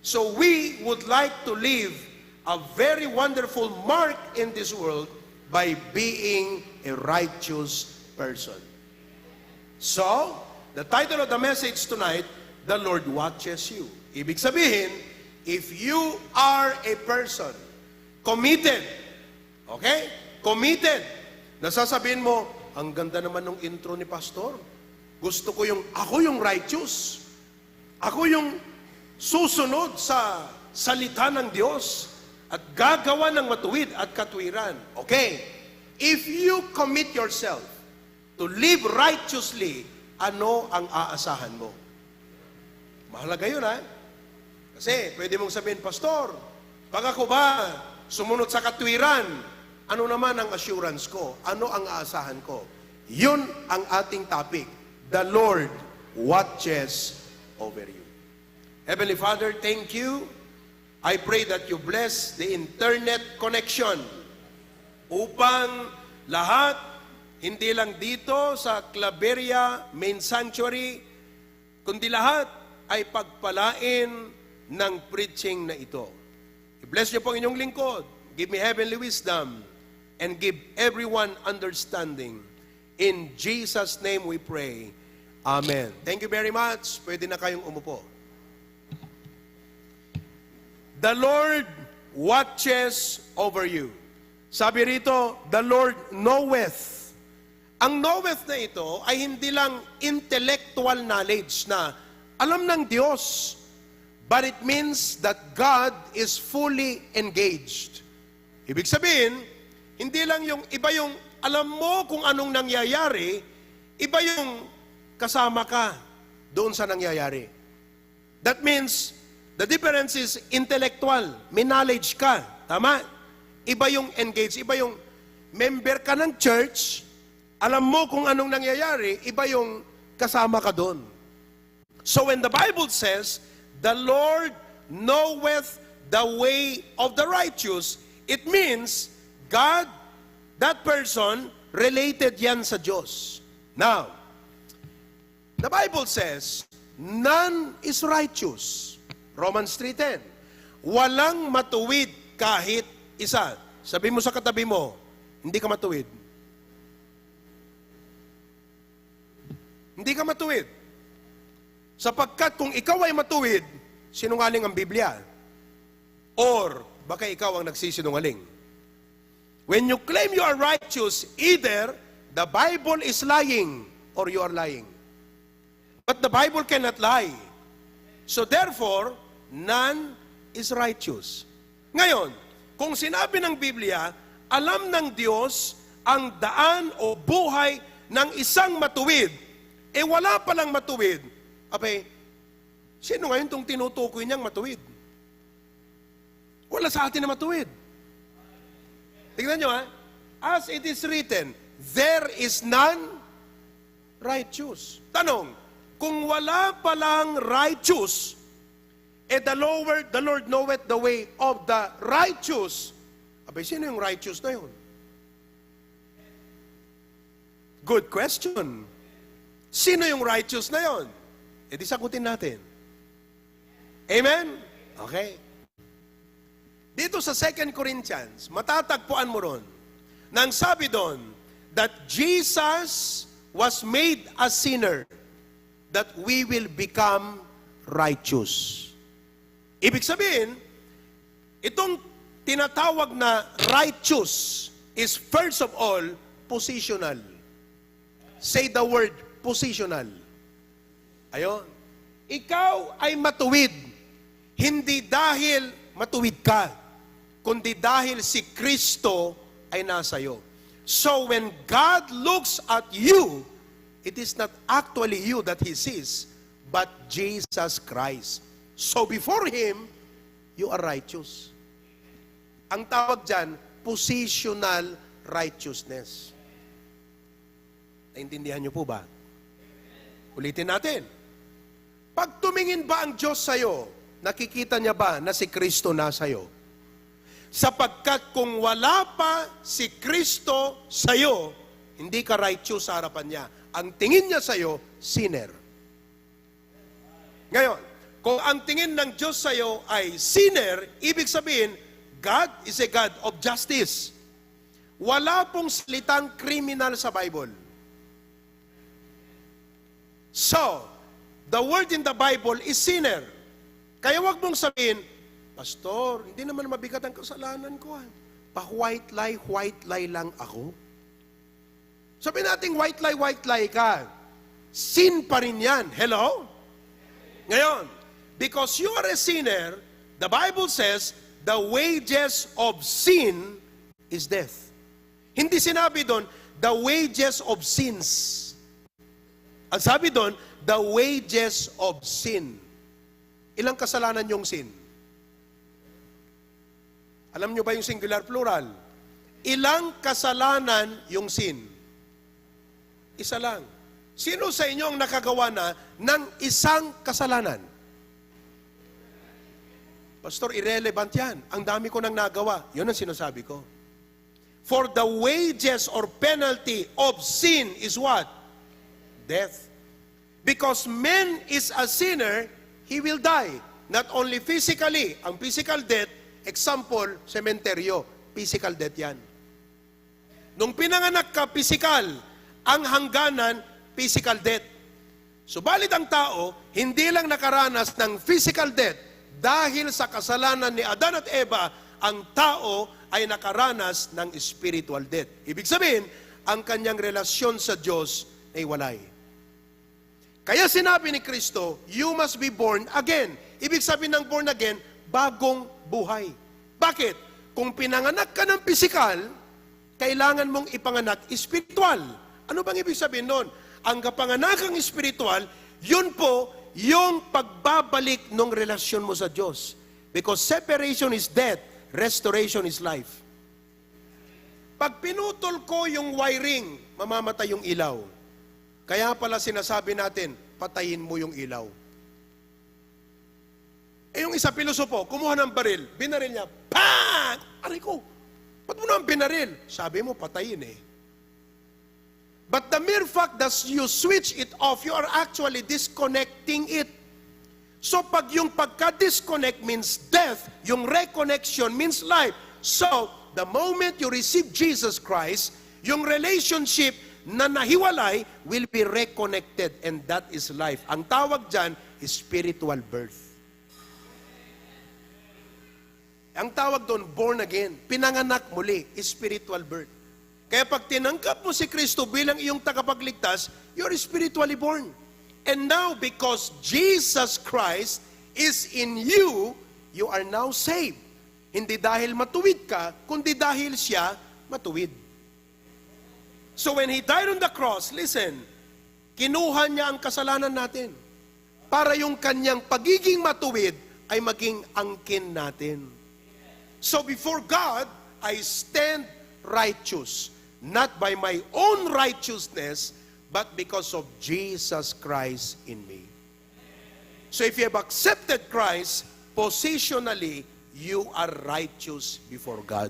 So we would like to live a very wonderful mark in this world by being a righteous person. So, the title of the message tonight, The Lord Watches You. Ibig sabihin, if you are a person committed, okay? Committed. Nasasabihin mo, ang ganda naman ng intro ni Pastor. Gusto ko ako yung righteous. Ako yung susunod sa salita ng Diyos at gagawa ng matuwid at katwiran. Okay, if you commit yourself to live righteously, ano ang aasahan mo? Mahalaga yun, ha? Kasi pwede mong sabihin, Pastor, pag ako ba sumunod sa katwiran, ano naman ang assurance ko? Ano ang aasahan ko? Yun ang ating topic. The Lord watches over you. Heavenly Father, thank you. I pray that you bless the internet connection upang lahat, hindi lang dito sa Claveria Main Sanctuary, kundi lahat ay pagpalain ng preaching na ito. I-bless niyo po ang inyong lingkod. Give me heavenly wisdom and give everyone understanding. In Jesus' name we pray. Amen. Thank you very much. Pwede na kayong umupo. The Lord watches over you. Sabi rito, the Lord knoweth. Ang knoweth na ito ay hindi lang intellectual knowledge na alam ng Diyos, but it means that God is fully engaged. Ibig sabihin, hindi lang yung iba yung alam mo kung anong nangyayari, iba yung kasama ka doon sa nangyayari. That means, the difference is intellectual. May knowledge ka. Tama? Iba yung engaged. Iba yung member ka ng church, alam mo kung anong nangyayari, iba yung kasama ka doon. So when the Bible says, the Lord knoweth the way of the righteous, it means God, that person, related yan sa Diyos. Now, the Bible says, none is righteous. Romans 3:10. Walang matuwid kahit isa. Sabi mo sa katabi mo, hindi ka matuwid. Hindi ka matuwid. Sapagkat kung ikaw ay matuwid, sinungaling ang Biblia. Or, baka ikaw ang nagsisinungaling. When you claim you are righteous, either the Bible is lying or you are lying. But the Bible cannot lie. So therefore, none is righteous. Ngayon, kung sinabi ng Biblia, alam ng Diyos ang daan o buhay ng isang matuwid, wala palang matuwid, abay, sino ngayon itong tinutukoy niyang matuwid? Wala sa atin na matuwid. Tingnan nyo ha, as it is written, there is none righteous. Tanong, kung wala palang righteous, the Lord knoweth the way of the righteous. Abay, sino yung righteous na yun? Good question. Sino yung righteous na yun? Di sagutin natin. Amen? Okay. Dito sa 2 Corinthians, matatagpuan mo ron, nang sabi doon, that Jesus was made a sinner, that we will become righteous. Ibig sabihin, itong tinatawag na righteous is first of all, positional. Say the word, positional. Ayon. Ikaw ay matuwid, hindi dahil matuwid ka, kundi dahil si Kristo ay nasa iyo. So when God looks at you, it is not actually you that He sees, but Jesus Christ. So before Him, you are righteous. Ang tawag dyan, positional righteousness. Naintindihan niyo po ba? Ulitin natin. Pag tumingin ba ang Diyos sa'yo, nakikita niya ba na si Kristo nasa'yo? Sapagkat kung wala pa si Kristo sa'yo, hindi ka righteous sa harapan niya. Ang tingin niya sa'yo, sinner. Ngayon, kung ang tingin ng Diyos sa'yo ay sinner, ibig sabihin, God is a God of justice. Wala pong salitang criminal sa Bible. So, the word in the Bible is sinner. Kaya wag mong sabihin, Pastor, hindi naman mabigat ang kasalanan ko. Pa-white lie lang ako. Sabi natin, white lie ka. Sin pa rin yan. Hello? Ngayon, because you are a sinner, the Bible says, the wages of sin is death. Hindi sinabi doon, the wages of sins. Ang sabi doon, the wages of sin. Ilang kasalanan yung sin? Alam nyo ba yung singular plural? Ilang kasalanan yung sin? Isa lang. Sino sa inyo ang nakagawa na ng isang kasalanan? Pastor, irrelevant yan. Ang dami ko nang nagawa. Yun ang sinasabi ko. For the wages or penalty of sin is what? Death. Because man is a sinner, he will die. Not only physically. Ang physical death, example, sementeryo. Physical death yan. Nung pinanganak ka, physical. Ang hangganan, physical death. Subalit ang tao, hindi lang nakaranas ng physical death. Dahil sa kasalanan ni Adan at Eva, ang tao ay nakaranas ng spiritual death. Ibig sabihin, ang kanyang relasyon sa Diyos ay walay. Kaya sinabi ni Kristo, you must be born again. Ibig sabihin ng born again, bagong buhay. Bakit? Kung pinanganak ka ng pisikal, kailangan mong ipanganak spiritual. Ano bang ibig sabihin nun? Ang kapanganakang spiritual, yun po yung pagbabalik ng relasyon mo sa Diyos. Because separation is death, restoration is life. Pag pinutol ko yung wiring, mamamatay yung ilaw. Kaya pala sinasabi natin, patayin mo yung ilaw. Eh yung isa pilosopo, kumuha ng baril, binaril niya, pang! Aray ko, ba't mo naman binaril? Sabi mo, patayin eh. But the mere fact that you switch it off, you are actually disconnecting it. So pag yung pagka-disconnect means death, yung reconnection means life. So, the moment you receive Jesus Christ, yung relationship na nahiwalay will be reconnected, and that is life. Ang tawag dyan is spiritual birth. Ang tawag doon, born again, pinanganak muli, spiritual birth. Kaya pag tinanggap mo si Kristo bilang iyong tagapagligtas, you're spiritually born. And now, because Jesus Christ is in you, you are now saved. Hindi dahil matuwid ka, kundi dahil siya matuwid. So when He died on the cross, listen, kinuha niya ang kasalanan natin para yung kanyang pagiging matuwid ay maging angkin natin. So before God, I stand righteous. Not by my own righteousness, but because of Jesus Christ in me. So if you have accepted Christ, positionally, you are righteous before God.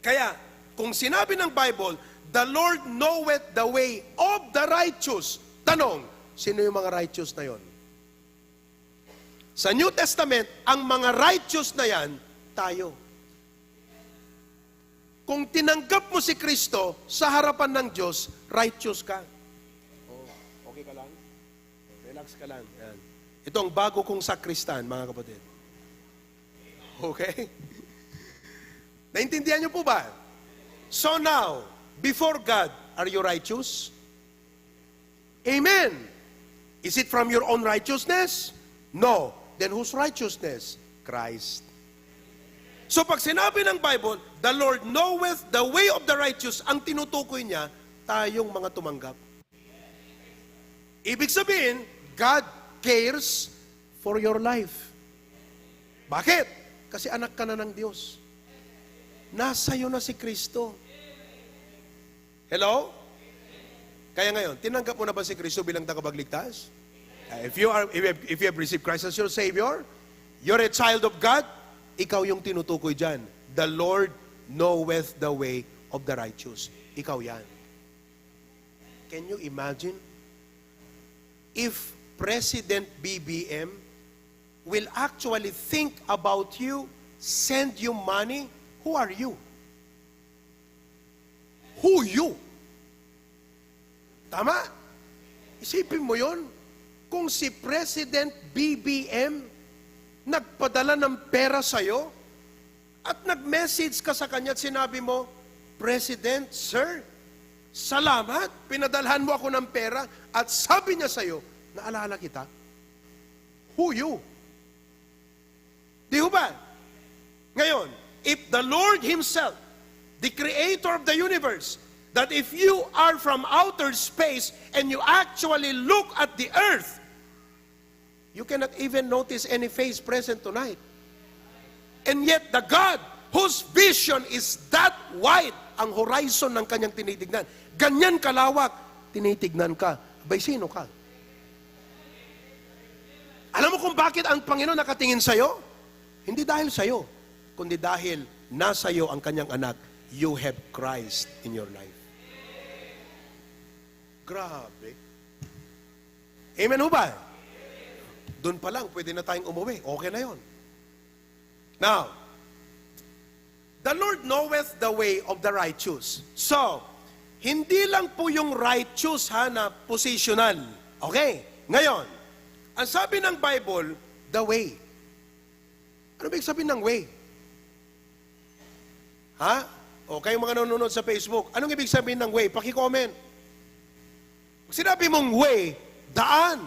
Kaya, kung sinabi ng Bible, the Lord knoweth the way of the righteous. Tanong, sino yung mga righteous na yon? Sa New Testament, ang mga righteous na yan, tayo. Kung tinanggap mo si Kristo sa harapan ng Diyos, righteous ka. Oh, okay ka lang? Relax ka lang. Yan. Ito ang bago kong sakristan, mga kapatid. Okay? Naintindihan niyo po ba? So now, before God, are you righteous? Amen. Is it from your own righteousness? No. Then whose righteousness? Christ. So pag sinabi ng Bible, the Lord knoweth the way of the righteous, ang tinutukoy niya, tayong mga tumanggap. Ibig sabihin, God cares for your life. Bakit? Kasi anak ka na ng Diyos. Nasa iyo na si Kristo. Hello? Kaya ngayon, tinanggap mo na ba si Kristo bilang tagapagligtas? If you have received Christ as your Savior, you're a child of God, ikaw yung tinutukoy dyan. The Lord knoweth the way of the righteous. Ikaw yan. Can you imagine? If President BBM will actually think about you, send you money, who are you? Who you? Tama? Isipin mo yon. Kung si President BBM nagpadala ng pera sa'yo at nag-message ka sa kanya at sinabi mo, President, Sir, salamat, pinadalhan mo ako ng pera at sabi niya sa'yo, naalala kita. Who you? Di ba? Ngayon, if the Lord Himself, the Creator of the universe, that if you are from outer space and you actually look at the earth, you cannot even notice any face present tonight. And yet the God whose vision is that wide, ang horizon ng kanyang tinitignan. Ganyan kalawak, tinitignan ka. Abay, sino ka? Alam mo kung bakit ang Panginoon nakatingin sa'yo? Hindi dahil sa'yo, kundi dahil nasa iyo ang kanyang anak. You have Christ in your life. Grabe. Amen ho ba? Doon pa lang, pwede na tayong umuwi. Okay na yon. Now, the Lord knoweth the way of the righteous. So, hindi lang po yung righteous na positional. Okay? Ngayon, ang sabi ng Bible, the way. Ano ba yung sabihin ng way? Ha? O kayo mga nanonood sa Facebook, anong ibig sabihin ng way? Paki-comment. Pag sinabi mong way, daan.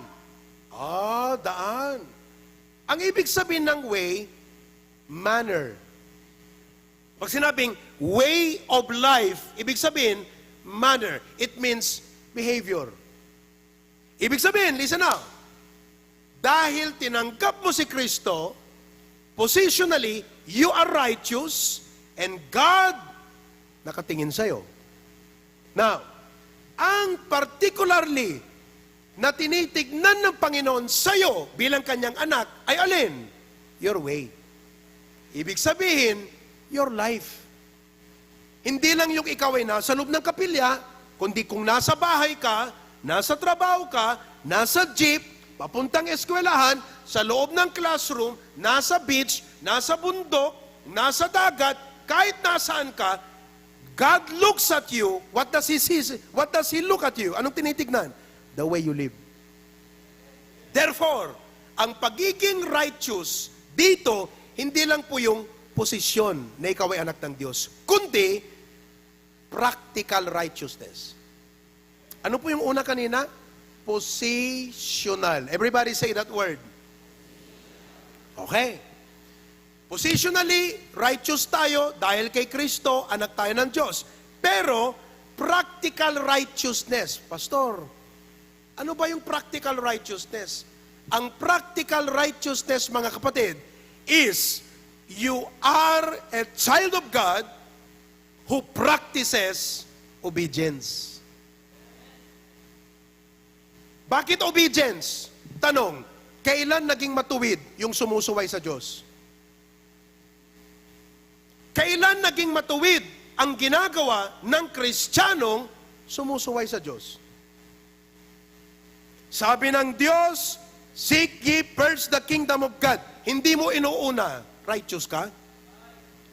Daan. Ang ibig sabihin ng way, manner. Pag sinabing way of life, ibig sabihin, manner. It means behavior. Ibig sabihin, listen now, dahil tinanggap mo si Kristo, positionally, you are righteous, and God nakatingin sa'yo. Now, ang particularly na tinitignan ng Panginoon sa'yo bilang kanyang anak ay alin? Your way. Ibig sabihin, your life. Hindi lang yung ikaw ay nasa loob ng kapilya, kundi kung nasa bahay ka, nasa trabaho ka, nasa jeep, papuntang eskwelahan, sa loob ng classroom, nasa beach, nasa bundok, nasa dagat, kahit nasaan ka, God looks at you. What does He see? What does He look at you? Anong tinitignan? The way you live. Therefore, ang pagiging righteous dito, hindi lang po yung posisyon na ikaw ay anak ng Diyos, kundi practical righteousness. Ano po yung una kanina? Positional. Everybody say that word. Okay. Positionally, righteous tayo dahil kay Kristo, anak tayo ng Diyos. Pero, practical righteousness. Pastor, ano ba yung practical righteousness? Ang practical righteousness, mga kapatid, is you are a child of God who practices obedience. Bakit obedience? Tanong, kailan naging matuwid yung sumusuway sa Diyos? Kailan naging matuwid ang ginagawa ng Kristiyanong sumusuway sa Diyos? Sabi ng Diyos, seek ye first the kingdom of God. Hindi mo inuuna, righteous ka?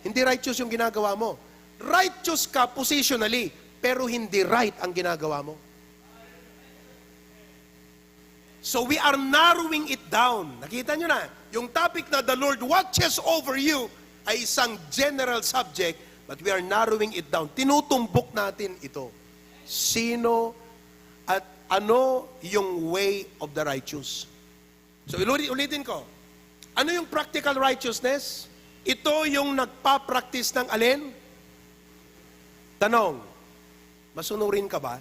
Hindi righteous yung ginagawa mo. Righteous ka positionally, pero hindi right ang ginagawa mo. So we are narrowing it down. Nakita nyo na, yung topic na the Lord watches over you ay isang general subject, but we are narrowing it down. Tinutumbok natin ito. Sino at ano yung way of the righteous? So ulitin ko. Ano yung practical righteousness? Ito yung nagpa-practice ng alin? Tanong, masunurin ka ba?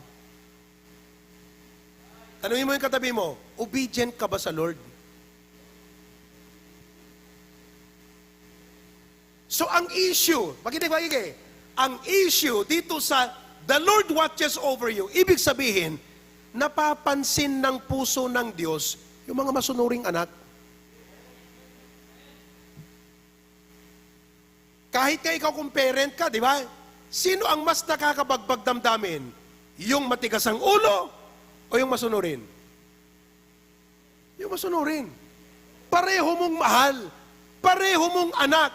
Tanungin mo yung katabi mo, obedient ka ba sa Lord? So ang issue, makinig, ang issue dito sa the Lord watches over you, ibig sabihin, napapansin ng puso ng Diyos yung mga masunuring anak. Kahit ka ikaw kung parent ka, di ba? Sino ang mas nakakabagbag damdamin? Yung matigas ang ulo o yung masunurin? Yung masunurin. Pareho mong mahal. Pareho mong anak.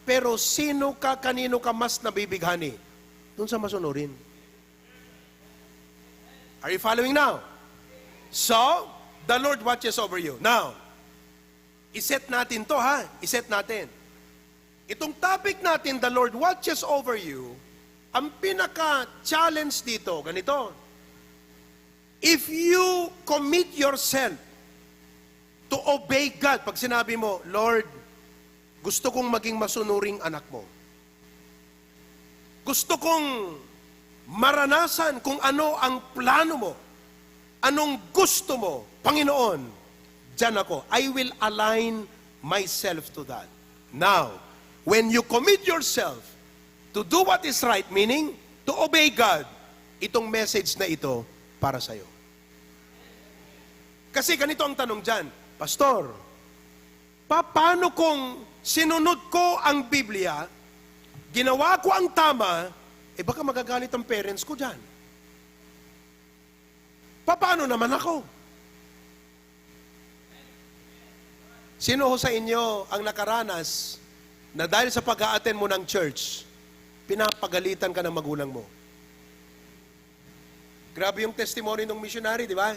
Pero sino ka, kanino ka mas nabibighani? Doon sa masunurin. Are you following now? So, the Lord watches over you. Now, iset natin to ha. Iset natin. Itong topic natin, the Lord watches over you, ang pinaka-challenge dito, ganito. If you commit yourself to obey God, pag sinabi mo, Lord, gusto kong maging masunuring anak mo. Gusto kong maranasan kung ano ang plano mo. Anong gusto mo, Panginoon, dyan ako. I will align myself to that. Now, when you commit yourself to do what is right, meaning to obey God, itong message na ito para sa'yo. Kasi ganito ang tanong dyan, Pastor, paano kung sinunod ko ang Biblia, ginawa ko ang tama, baka magagalit ang parents ko dyan. Paano naman ako? Sino ho sa inyo ang nakaranas na dahil sa pag-a-attend mo ng church, pinapagalitan ka ng magulang mo? Grabe yung testimony ng missionary, di ba?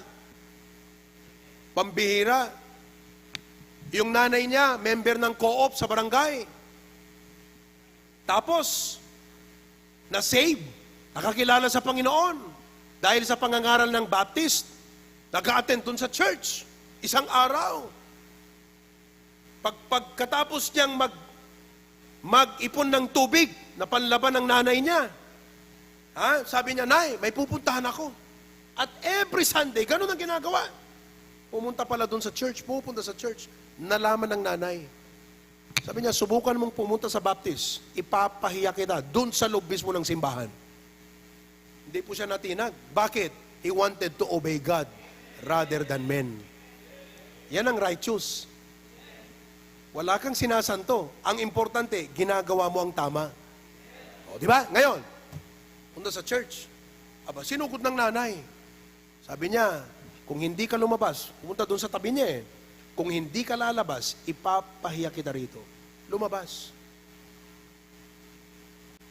Pambihira. Yung nanay niya, member ng co-op sa barangay. Tapos, na-save, nakakilala sa Panginoon. Dahil sa pangangaral ng Baptist, nag-a-attend dun sa church. Isang araw. Pagkatapos niyang mag-ipon ng tubig na panlaban ng nanay niya, sabi niya, Nay, may pupuntahan ako. At every Sunday, ganun ang ginagawa. Pumunta pala dun sa church, pupunta sa church. Nalaman ng nanay. Sabi niya, subukan mong pumunta sa Baptist. Ipapahiya kita dun sa loob mismo ng simbahan. Hindi po siya natinag. Bakit? He wanted to obey God rather than men. Yan ang righteous. Wala kang sinasanto. Ang importante, ginagawa mo ang tama. O, di ba? Ngayon, punta sa church. Aba, sinugod ng nanay. Sabi niya, kung hindi ka lumabas, pumunta doon sa tabi niya eh. Kung hindi ka lalabas, ipapahiya kita rito. Lumabas.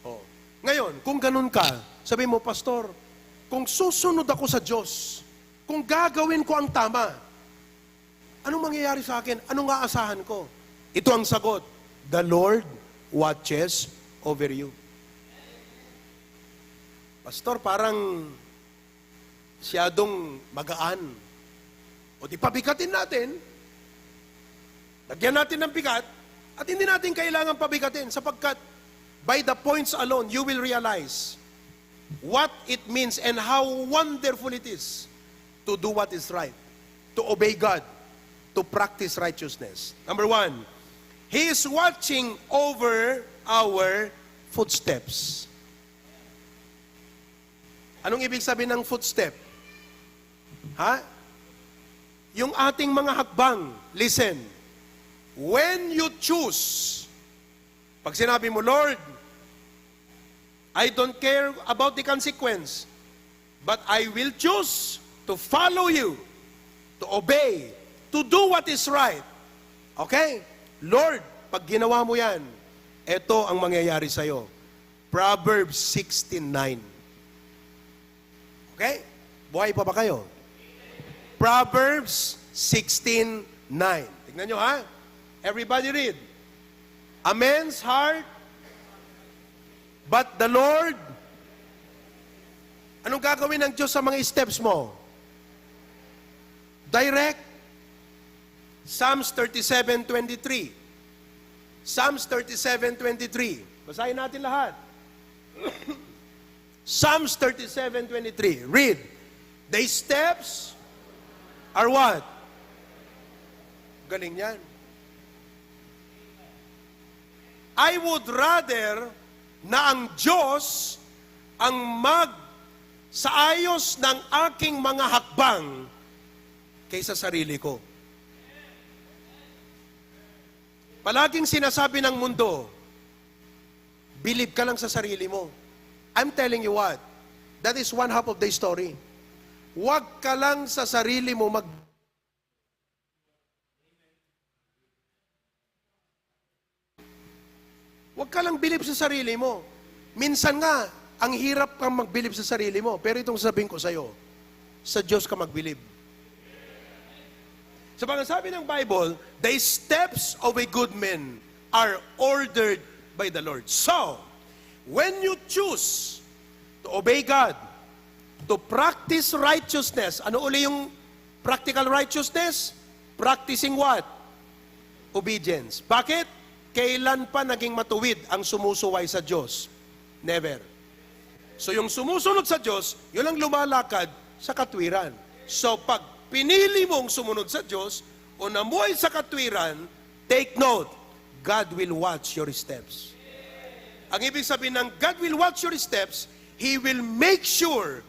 O. Ngayon, kung ganun ka, sabi mo, Pastor, kung susunod ako sa Diyos, kung gagawin ko ang tama, anong mangyayari sa akin? Anong aasahan ko? Ito ang sagot. The Lord watches over you. Pastor, parang siyadong magaan. O di pabigatin natin, lagyan natin ng bigat, at hindi natin kailangan pabigatin sapagkat by the points alone, you will realize what it means and how wonderful it is to do what is right, to obey God, to practice righteousness. Number one, He is watching over our footsteps. Anong ibig sabihin ng footstep? Yung ating mga hakbang. Listen, when you choose, pag sinabi mo, Lord, I don't care about the consequence, but I will choose to follow you, to obey, to do what is right. Okay? Lord, pag ginawa mo yan, ito ang mangyayari sa'yo. Proverbs 16:9. Okay? Buhay pa ba kayo? Proverbs 16:9. Tignan nyo ha? Everybody read. A man's heart, but the Lord. Anong gagawin ng Diyos sa mga steps mo? Direct. Psalms 37:23. Psalms 37:23. Basahin natin lahat. Psalms 37:23. Read. The steps are what? Galing yan. I would rather na ang Diyos ang sa ayos ng aking mga hakbang kaysa sarili ko. Palaging sinasabi ng mundo, believe ka lang sa sarili mo. I'm telling you what, that is one half of the story. Huwag ka lang sa sarili mo Huwag ka lang believe sa sarili mo. Minsan nga, ang hirap kang mag-believe sa sarili mo. Pero itong sabihin ko sa'yo, sa Diyos ka mag-believe. Sa sabi ng Bible, the steps of a good man are ordered by the Lord. So, when you choose to obey God, to practice righteousness, ano uli yung practical righteousness? Practicing what? Obedience. Bakit? Kailan pa naging matuwid ang sumusuway sa Diyos? Never. So yung sumusunod sa Diyos, yun ang lumalakad sa katwiran. So pag pinili mong sumunod sa Diyos o namuhay sa katwiran, take note, God will watch your steps. Ang ibig sabihin ng God will watch your steps, He will make sure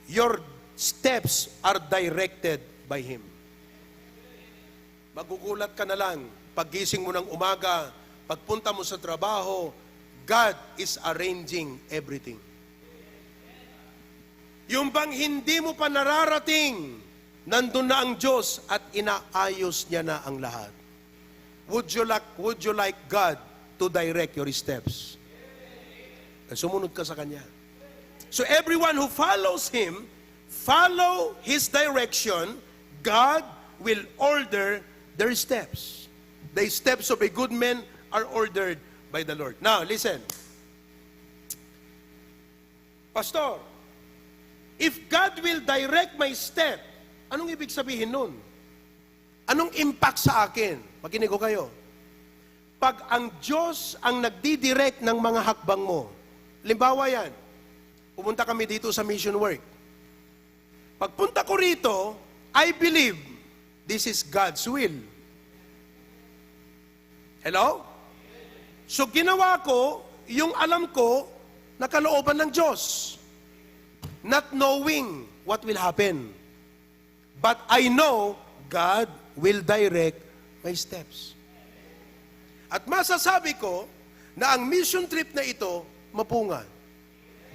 your steps are directed by Him. Magugulat ka na lang, paggising mo ng umaga, pagpunta mo sa trabaho, God is arranging everything. Yung bang hindi mo pa nararating, nandun na ang Diyos at inaayos niya na ang lahat. Would you like God to direct your steps? Sumunod ka sa Kanya. So everyone who follows Him, follow His direction, God will order their steps. The steps of a good man are ordered by the Lord. Now, listen. Pastor, if God will direct my step, anong ibig sabihin nun? Anong impact sa akin? Makinig ko kayo. Pag ang Diyos ang nagdidirect ng mga hakbang mo, limbawa yan, pumunta kami dito sa mission work. Pagpunta ko rito, I believe this is God's will. Hello? So ginawa ko, yung alam ko, na kalooban ng Diyos. Not knowing what will happen. But I know God will direct my steps. At masasabi ko na ang mission trip na ito mapunga.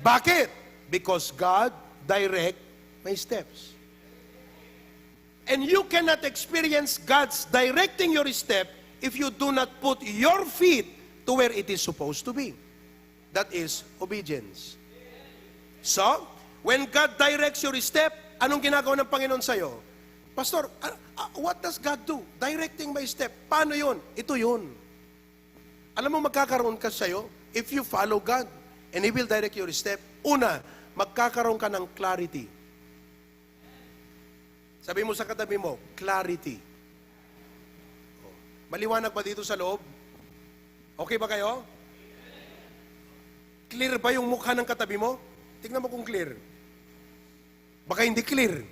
Bakit? Because God direct my steps. And you cannot experience God's directing your step if you do not put your feet to where it is supposed to be. That is obedience. So, when God directs your step, anong ginagawa ng Panginoon sa'yo? Pastor, what does God do? Directing my step. Paano yun? Ito yun. Alam mo, magkakaroon ka sa'yo if you follow God and He will direct your step. Una, magkakaroon ka ng clarity. Sabi mo sa katabi mo, clarity. Maliwanag ba dito sa loob? Okay ba kayo? Clear ba yung mukha ng katabi mo? Tingnan mo kung clear. Baka hindi clear.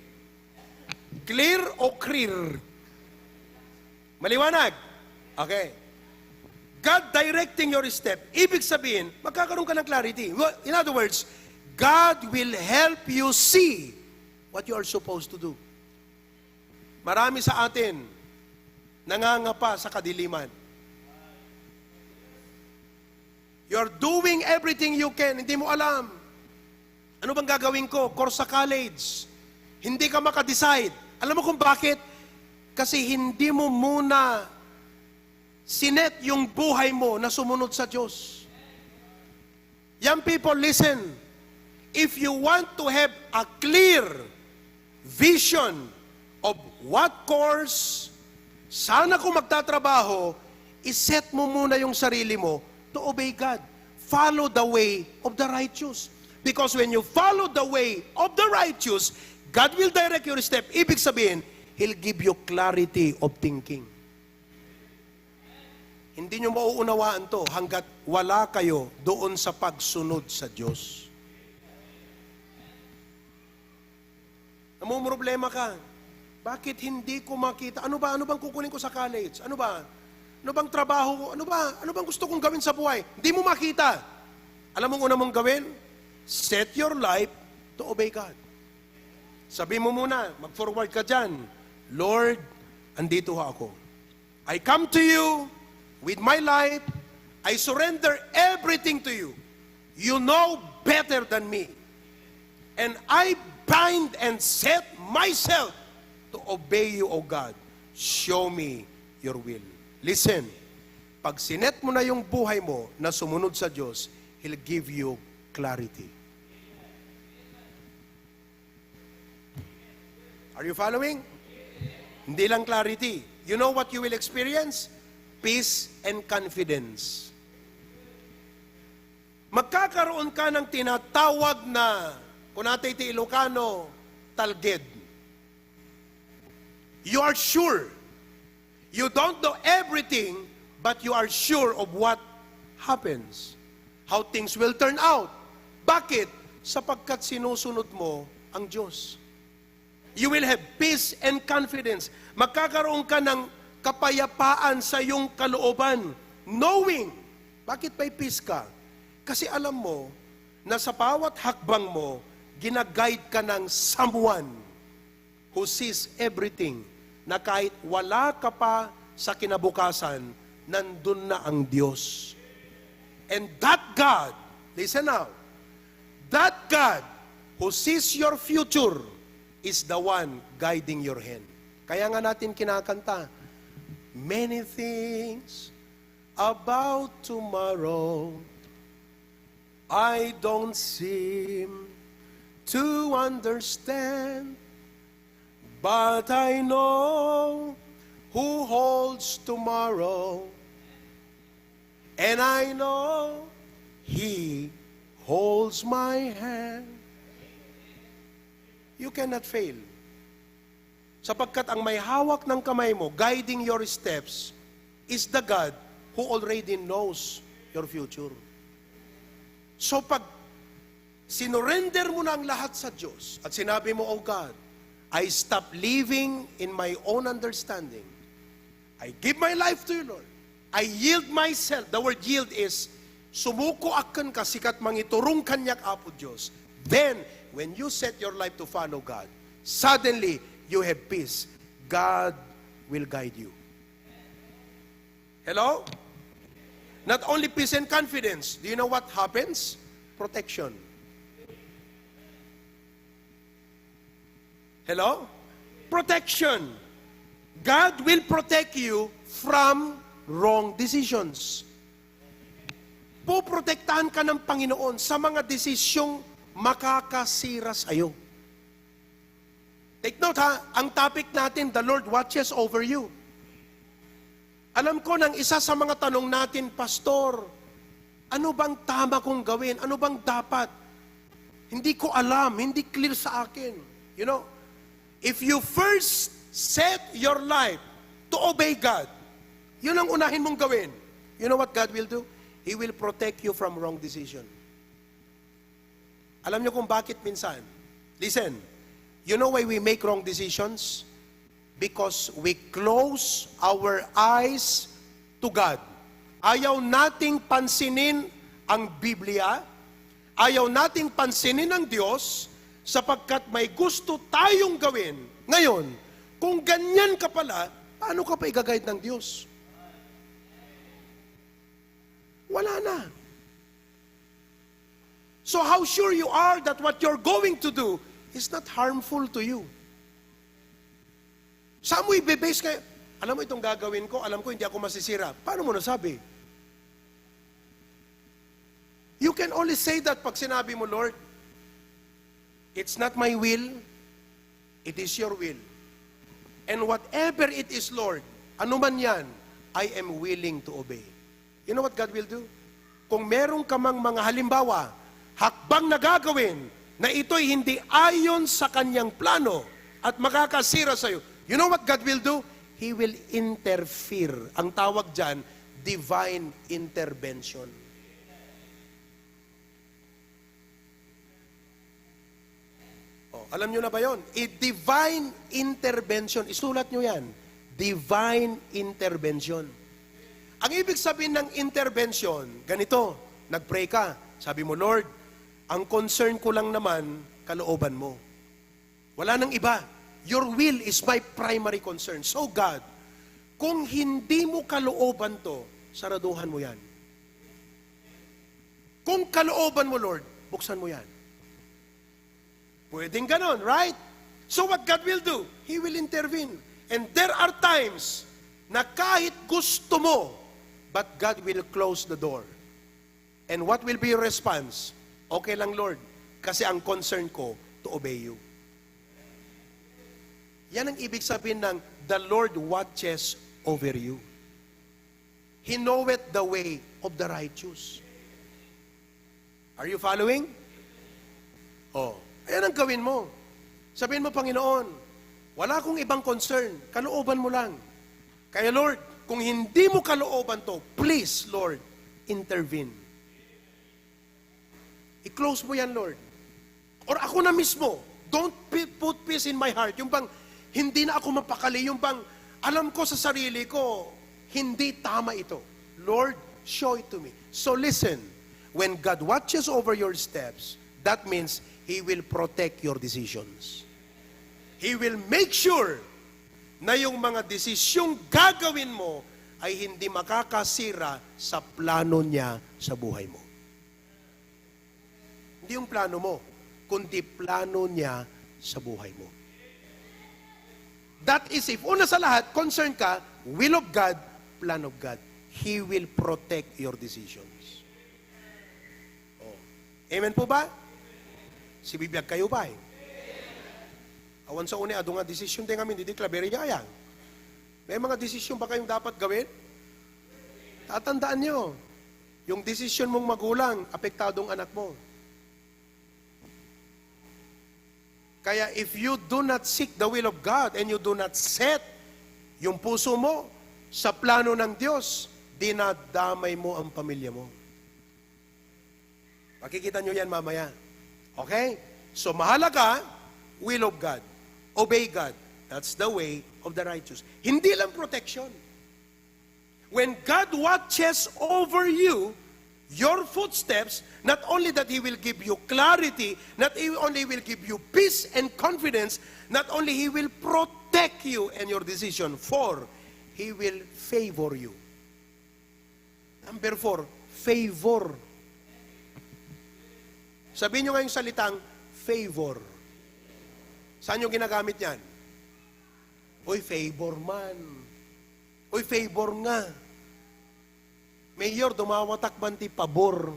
Clear o clear? Maliwanag? Okay. God directing your step, ibig sabihin, magkakaroon ka ng clarity. In other words, God will help you see what you are supposed to do. Marami sa atin, nangangapa sa kadiliman. You're doing everything you can, hindi mo alam. Ano bang gagawin ko? Course sa college. Hindi ka makadecide. Alam mo kung bakit? Kasi hindi mo muna sinet yung buhay mo na sumunod sa Diyos. Young people, listen. If you want to have a clear vision of what course, sana kung magtatrabaho, iset mo muna yung sarili mo to obey God. Follow the way of the righteous. Because when you follow the way of the righteous, God will direct your step. Ibig sabihin, He'll give you clarity of thinking. Hindi nyo mauunawaan to hanggat wala kayo doon sa pagsunod sa Diyos. Namumroblema ka. Bakit hindi ko makita? Ano bang kukunin ko sa college? Ano bang trabaho ko? Ano bang gusto kong gawin sa buhay? Hindi mo makita. Alam mo una mong gawin? Set your life to obey God. Sabi mo muna, mag-forward ka dyan. Lord, andito ako. I come to you with my life. I surrender everything to you. You know better than me. And I bind and set myself to obey you, O God. Show me your will. Listen, pag sinet mo na yung buhay mo na sumunod sa Diyos, He'll give you clarity. Are you following? Hindi lang clarity. You know what you will experience? Peace and confidence. Magkakaroon ka ng tinatawag na, kung natin iti Ilocano, talged. You are sure. You don't know everything, but you are sure of what happens. How things will turn out. Bakit? Sapagkat sinusunod mo ang Diyos. You will have peace and confidence. Magkakaroon ka ng kapayapaan sa iyong kalooban knowing. Bakit may peace ka? Kasi alam mo na sa bawat hakbang mo, ginaguide ka ng someone who sees everything, na kahit wala ka pa sa kinabukasan, nandun na ang Diyos. And that God, listen now, that God who sees your future is the one guiding your hand. Kaya nga natin kinakanta, many things about tomorrow I don't seem to understand, but I know who holds tomorrow, and I know He holds my hand. You cannot fail. Sapagkat ang may hawak ng kamay mo, guiding your steps, is the God who already knows your future. So pag sinurrender mo na ang lahat sa Diyos at sinabi mo, oh God, I stop living in my own understanding. I give my life to you, Lord. I yield myself. The word yield is, sumuko akan ka, sikat mangiturong kanyak apo Diyos. Then, when you set your life to follow God, suddenly, you have peace. God will guide you. Hello? Not only peace and confidence. Do you know what happens? Protection. Hello? Protection. God will protect you from wrong decisions. Poprotektahan ka ng Panginoon sa mga desisyong makakasira sa'yo. Take note ha, ang topic natin, the Lord watches over you. Alam ko nang isa sa mga tanong natin, Pastor, ano bang tama kong gawin? Ano bang dapat? Hindi ko alam, hindi clear sa akin. You know, if you first set your life to obey God, yun ang unahin mong gawin. You know what God will do? He will protect you from wrong decision. Alam niyo kung bakit minsan? Listen, you know why we make wrong decisions? Because we close our eyes to God. Ayaw nating pansinin ang Biblia, ayaw nating pansinin ang Diyos, sapagkat may gusto tayong gawin. Ngayon, kung ganyan ka pala, paano ka pa i-guide ng Diyos? Wala na. So how sure you are that what you're going to do is not harmful to you? Saan mo i-base kayo? Alam mo itong gagawin ko, alam ko hindi ako masisira. Paano mo nasabi? You can only say that pag sinabi mo, Lord, it's not my will, it is your will. And whatever it is, Lord, ano man yan, I am willing to obey. You know what God will do? Kung meron ka mang mga halimbawa, hakbang na gagawin, na ito'y hindi ayon sa kanyang plano at makakasira sa'yo, you know what God will do? He will interfere. Ang tawag dyan, divine intervention. Oh, alam nyo na ba yon? Divine intervention. Isulat nyo yan. Divine intervention. Ang ibig sabihin ng intervention, ganito, nag-pray ka. Sabi mo, Lord, ang concern ko lang naman, kalooban mo. Wala nang iba. Your will is my primary concern. So God, kung hindi mo kalooban to, saraduhan mo yan. Kung kalooban mo, Lord, buksan mo yan. Pwedeng ganon, right? So what God will do? He will intervene. And there are times na kahit gusto mo, but God will close the door. And what will be your response? Okay lang, Lord, kasi ang concern ko to obey you. Yan ang ibig sabihin ng the Lord watches over you. He knoweth the way of the righteous. Are you following? Oh, ayan ang gawin mo. Sabihin mo, Panginoon, wala akong ibang concern, kalooban mo lang. Kaya Lord, kung hindi mo kalooban to, please, Lord, intervene. I-close mo yan, Lord. Or ako na mismo, don't put peace in my heart. Yung bang, hindi na ako mapakali. Yung bang, alam ko sa sarili ko, hindi tama ito. Lord, show it to me. So listen, when God watches over your steps, that means He will protect your decisions. He will make sure na yung mga desisyong gagawin mo ay hindi makakasira sa plano niya sa buhay mo. Hindi yung plano mo, kundi plano niya sa buhay mo. That is if, una sa lahat, concern ka, will of God, plan of God. He will protect your decisions. Oh. Amen po ba? Si bibiyag kayo ba eh? Awan sa una, ado nga desisyon din kami, hindi klaberya ayang. May mga desisyon ba kayong dapat gawin? Tatandaan nyo, yung desisyon mong magulang, apektadong anak mo. Kaya if you do not seek the will of God and you do not set yung puso mo sa plano ng Diyos, dinadamay mo ang pamilya mo. Makikita nyo yan mamaya. Okay? So mahalaga, will of God. Obey God. That's the way of the righteous. Hindi lang protection. When God watches over you, your footsteps, not only that He will give you clarity, not only will give you peace and confidence, not only He will protect you and your decision, for He will favor you. Number 4, favor. Sabihin nyo ngayong salitang, favor. Saan yung ginagamit yan? Uy, favor man. Uy, favor nga. Mayor, dumawatak man ti pabor.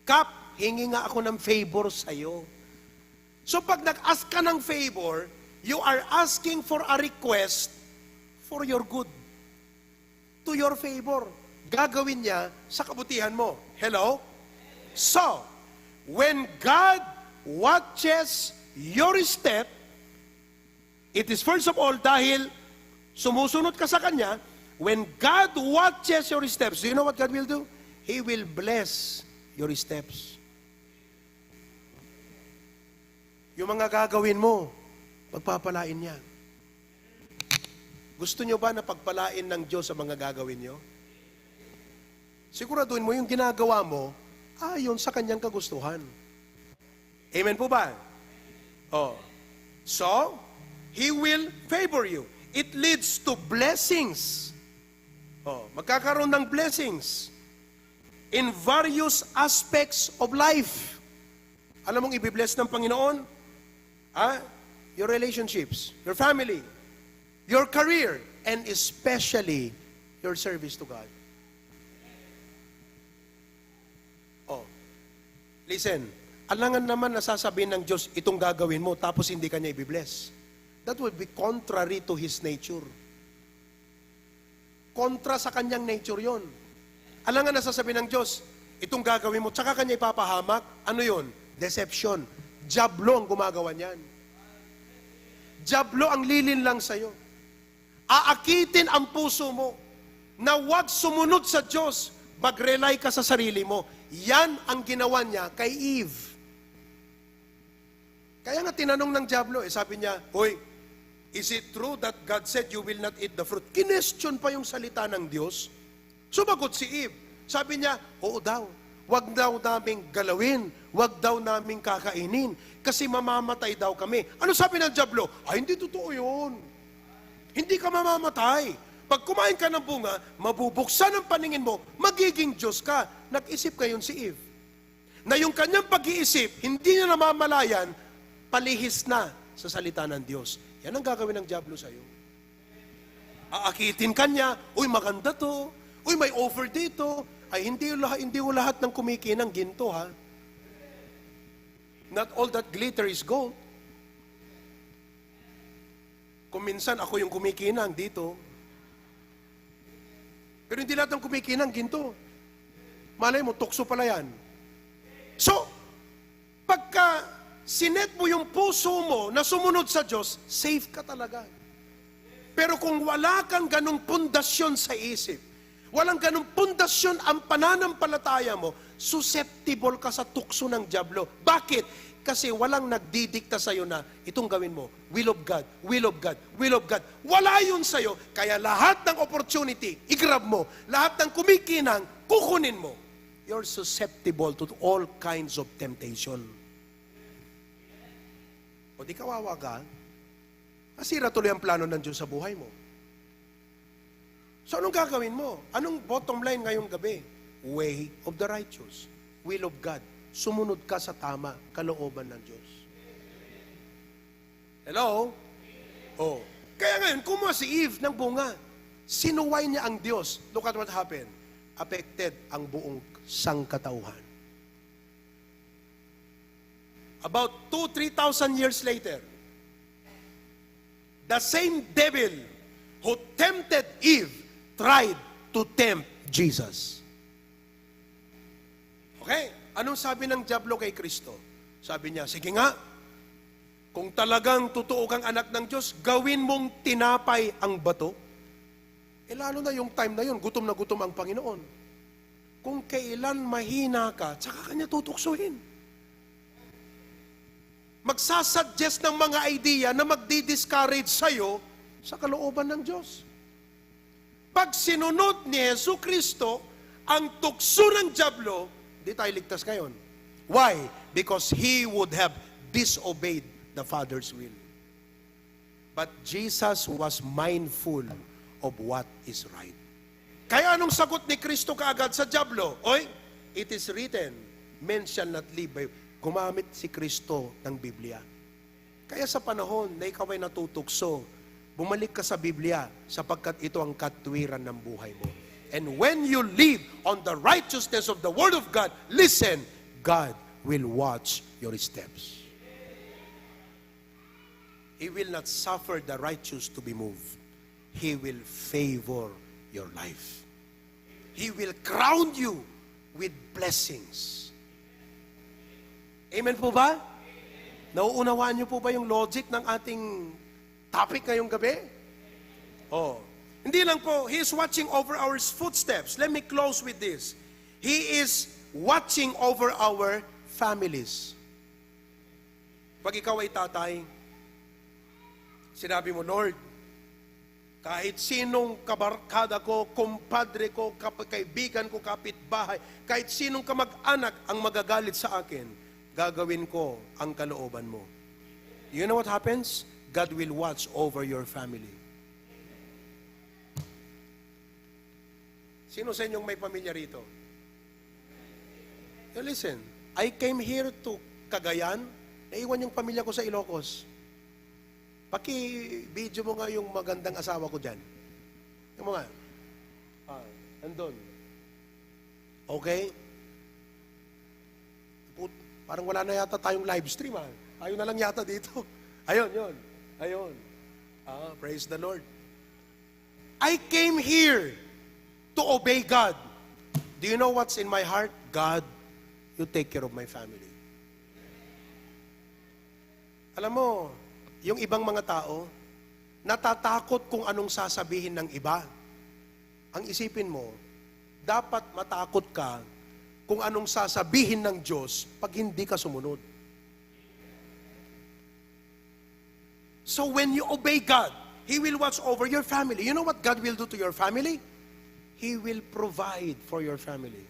Kap, hingi nga ako ng favor sa'yo. So pag nag-ask ka ng favor, you are asking for a request for your good. To your favor. Gagawin niya sa kabutihan mo. Hello? So, when God watches your step, it is first of all dahil sumusunod ka sa Kanya. When God watches your steps, do you know what God will do? He will bless your steps. Yung mga gagawin mo, pagpapalain niya. Gusto nyo ba na pagpalain ng Diyos sa mga gagawin nyo? Siguraduhin mo yung ginagawa mo, ayon sa Kanyang kagustuhan. Amen po ba? Oh. So, He will favor you. It leads to blessings. Oh, magkakaroon ng blessings in various aspects of life. Alam mong i-bless ng Panginoon? Your relationships, your family, your career, and especially your service to God. Oh, listen, alangan naman nasasabihin ng Diyos, itong gagawin mo, tapos hindi ka niya i-bless. That would be contrary to His nature. Kontra sa Kanyang nature yon. Alangan nasasabihin ng Diyos, itong gagawin mo, tsaka Kanya ipapahamak. Ano yon? Deception. Diablo ang gumagawa niyan. Diablo ang lilin lang sa'yo. Aakitin ang puso mo na huwag sumunod sa Diyos, mag-rely ka sa sarili mo. Yan ang ginawa niya kay Eve. Kaya nga tinanong ng Diablo, sabi niya, hoy, is it true that God said you will not eat the fruit? Kinestyon pa yung salita ng Diyos. Sumagot si Eve. Sabi niya, oo daw. Wag daw naming galawin. Wag daw naming kakainin. Kasi mamamatay daw kami. Ano sabi ng Diablo? Ay, hindi totoo yun. Hindi ka mamamatay. Pag kumain ka ng bunga, mabubuksan ang paningin mo, magiging Diyos ka. Nag-isip ngayon si Eve. Na yung kanyang pag-iisip, hindi niya namamalayan, palihis na sa salita ng Diyos. Yan ang gagawin ng Diablo sa'yo. Aakitin ka niya, uy, maganda to. Uy, may offer dito. Ay, hindi mo lahat ng kumikinang ginto, ha? Not all that glitter is gold. Kung minsan ako yung kumikinang dito. Pero hindi lahat ng kumikinang ginto. Malay mo, tukso pala yan. So, pagka sinet mo yung puso mo na sumunod sa Diyos, safe ka talaga. Pero kung wala kang ganong pundasyon sa isip, walang ganong pundasyon ang pananampalataya mo, susceptible ka sa tukso ng Diablo. Bakit? Kasi walang nagdidikta sa'yo na itong gawin mo. Will of God, will of God, will of God. Wala yun sa'yo. Kaya lahat ng opportunity, i-grab mo. Lahat ng kumikinang, kukunin mo. You're susceptible to all kinds of temptation. O di kawawa ka, masira tuloy ang plano ng Diyos sa buhay mo. So anong gagawin mo? Anong bottom line ngayong gabi? Way of the righteous. Will of God. Sumunod ka sa tama, kalooban ng Diyos. Hello? Oh. Kaya ngayon, kumuha si Eve ng bunga. Sinuway niya ang Diyos. Look at what happened. Affected ang buong sangkatauhan. About 2,000-3,000 years later, the same devil who tempted Eve tried to tempt Jesus. Okay? Anong sabi ng diablo kay Kristo? Sabi niya, sige nga, kung talagang totoo kang anak ng Diyos, gawin mong tinapay ang bato. Eh lalo na yung time na yun, gutom na gutom ang Panginoon. Kung kailan mahina ka, tsaka kanya tutuksohin. Magsasuggest ng mga idea na magdi-discourage sa'yo sa kalooban ng Diyos. Pag sinunod ni Jesu Kristo ang tukso ng diablo, di tayo ligtas ngayon. Why? Because he would have disobeyed the Father's will. But Jesus was mindful of what is right. Kaya anong sagot ni Kristo kaagad sa diablo? Oy, it is written, men shall not live by... Gumamit si Kristo ng Biblia. Kaya sa panahon na ikaw ay natutukso, bumalik ka sa Biblia sapagkat ito ang katwiran ng buhay mo. And when you live on the righteousness of the Word of God, listen, God will watch your steps. He will not suffer the righteous to be moved. He will favor your life. He will crown you with blessings. Amen po ba? Nauunawaan niyo po ba yung logic ng ating topic ngayong gabi? Oh. Hindi lang po, He is watching over our footsteps. Let me close with this. He is watching over our families. Pag ikaw ay tatay, sinabi mo, Lord, kahit sinong kabarkada ko, kumpadre ko, kaibigan ko, kapitbahay, kahit sinong kamag-anak ang magagalit sa akin, gagawin ko ang kalooban mo. You know what happens? God will watch over your family. Sino sa inyong may pamilya rito? Now listen, I came here to Cagayan, naiwan yung pamilya ko sa Ilocos. Paki-video mo nga yung magandang asawa ko dyan. Yung mga, andun. Okay? Parang wala na yata tayong live stream, ha? Tayo na lang yata dito. Ayun, yun. Ayun. Praise the Lord. I came here to obey God. Do you know what's in my heart? God, you take care of my family. Alam mo, yung ibang mga tao, natatakot kung anong sasabihin ng iba. Ang isipin mo, dapat matakot ka kung anong sasabihin ng Diyos pag hindi ka sumunod. So when you obey God, He will watch over your family. You know what God will do to your family? He will provide for your family.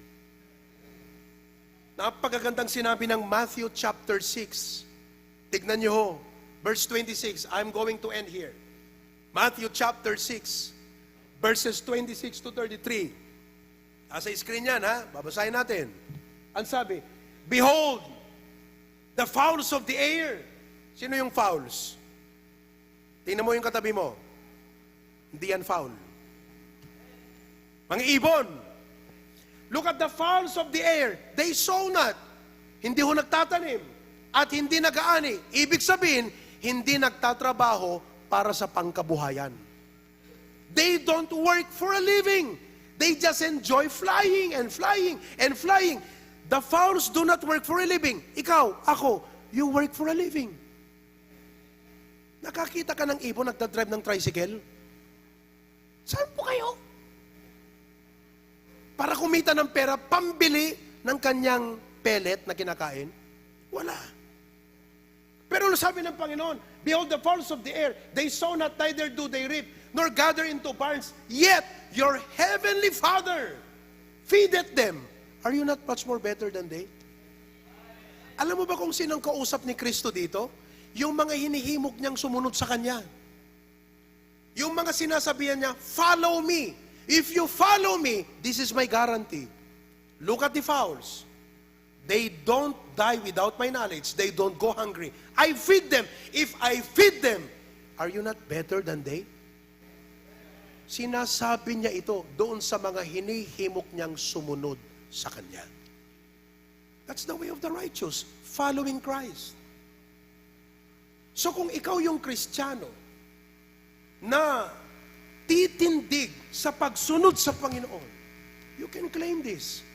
Napakagandang sinabi ng Matthew chapter 6. Tignan niyo ho, verse 26. I'm going to end here. Matthew chapter 6, verses 26 to 33. Sa screen yan, ha? Babasahin natin. Ang sabi, behold, the fowls of the air. Sino yung fowls? Tingnan mo yung katabi mo. Hindi yan fowl. Mga ibon. Look at the fowls of the air. They sow not. Hindi ho nagtatanim. At hindi nag-aani. Ibig sabihin, hindi nagtatrabaho para sa pangkabuhayan. They don't work for a living. They just enjoy flying and flying and flying. The fowls do not work for a living. Ikaw, ako, you work for a living. Nakakita ka ng ibon nagdadrive ng tricycle? Saan po kayo? Para kumita ng pera, pambili ng kanyang pellet na kinakain? Wala. Behold, sabi ng Panginoon, behold the fowls of the air, they sow not, neither do they reap, nor gather into barns, yet your heavenly Father feedeth them. Are you not much more better than they? Alam mo ba kung sinong kausap ni Kristo dito? Yung mga hinihimok niyang sumunod sa Kanya. Yung mga sinasabihan niya, follow me. If you follow me, this is my guarantee. Look at the fowls. They don't die without my knowledge. They don't go hungry. I feed them. If I feed them, are you not better than they? Sinasabi niya ito doon sa mga hinihimok niyang sumunod sa Kanya. That's the way of the righteous, following Christ. So kung ikaw yung Kristiyano na titindig sa pagsunod sa Panginoon, you can claim this.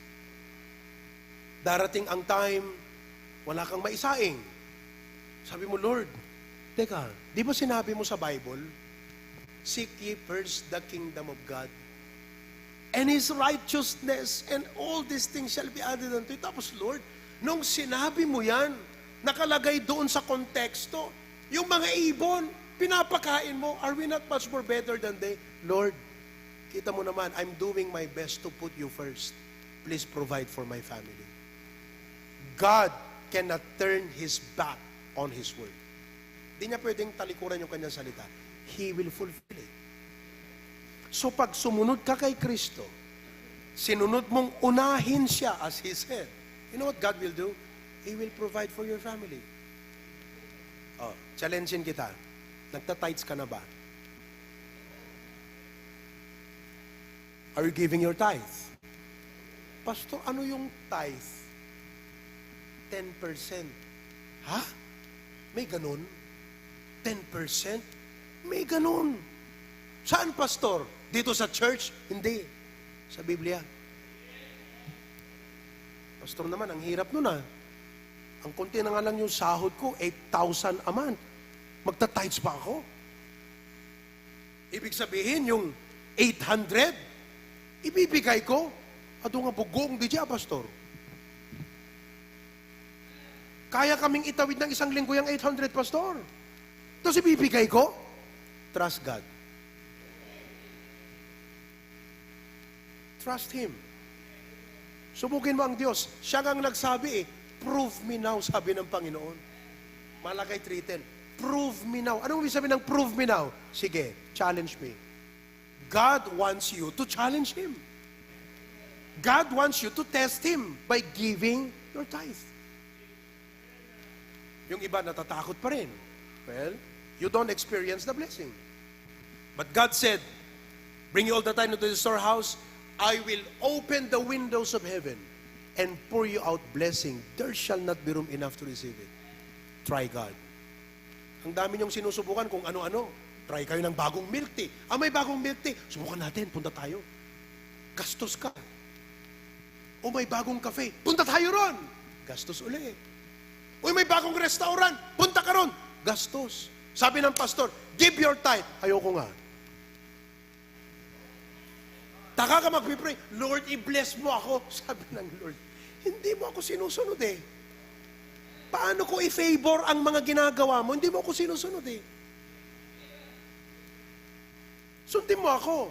Darating ang time, wala kang maisaing. Sabi mo, Lord, teka, di ba sinabi mo sa Bible, seek ye first the kingdom of God, and His righteousness, and all these things shall be added unto you. Tapos, Lord, nung sinabi mo yan, nakalagay doon sa konteksto, yung mga ibon, pinapakain mo, are we not much more better than they? Lord, kita mo naman, I'm doing my best to put you first. Please provide for my family. God cannot turn His back on His word. Di niya pwedeng talikuran yung kanyang salita. He will fulfill it. So pag sumunod ka kay Kristo, sinunod mong unahin siya as He said, you know what God will do? He will provide for your family. Oh, challengein kita. Nagta-tithes ka na ba? Are you giving your tithe? Pastor, ano yung tithe? 10%. Ha? May ganun? 10%? May ganun. Saan, Pastor? Dito sa church? Hindi. Sa Biblia. Pastor naman, ang hirap nun ah. Ang konti na nga lang yung sahod ko, 8,000 a month. Magta-tithes pa ako? Ibig sabihin, yung 800, ibibigay ko? Ado nga bugong di dya, Pastor. Kaya kaming itawid ng isang linggo yung 800, Pastor. Tapos ibibigay ko? Trust God. Trust Him. Subukin mo ang Diyos. Siya ang nagsabi prove me now, sabi ng Panginoon. Malakay 3:10. Prove me now. Anong ibig sabihin ng prove me now? Sige, challenge me. God wants you to challenge Him. God wants you to test Him by giving your tithe. Yung iba natatakot pa rin. Well, you don't experience the blessing. But God said, bring you all the time into the storehouse, I will open the windows of heaven and pour you out blessing. There shall not be room enough to receive it. Try God. Ang dami niyong sinusubukan kung ano-ano. Try kayo ng bagong milk tea. May bagong milk tea. Subukan natin, punta tayo. Gastos ka. O may bagong cafe. Punta tayo ron. Gastos uli. O may bagong restaurant. Punta ka ron. Gastos. Sabi ng pastor, give your tithe. Ayoko nga. Taka ka magpipray, Lord, i-bless mo ako. Sabi ng Lord, hindi mo ako sinusunod eh. Paano ko i-favor ang mga ginagawa mo? Hindi mo ako sinusunod eh. Sundin mo ako.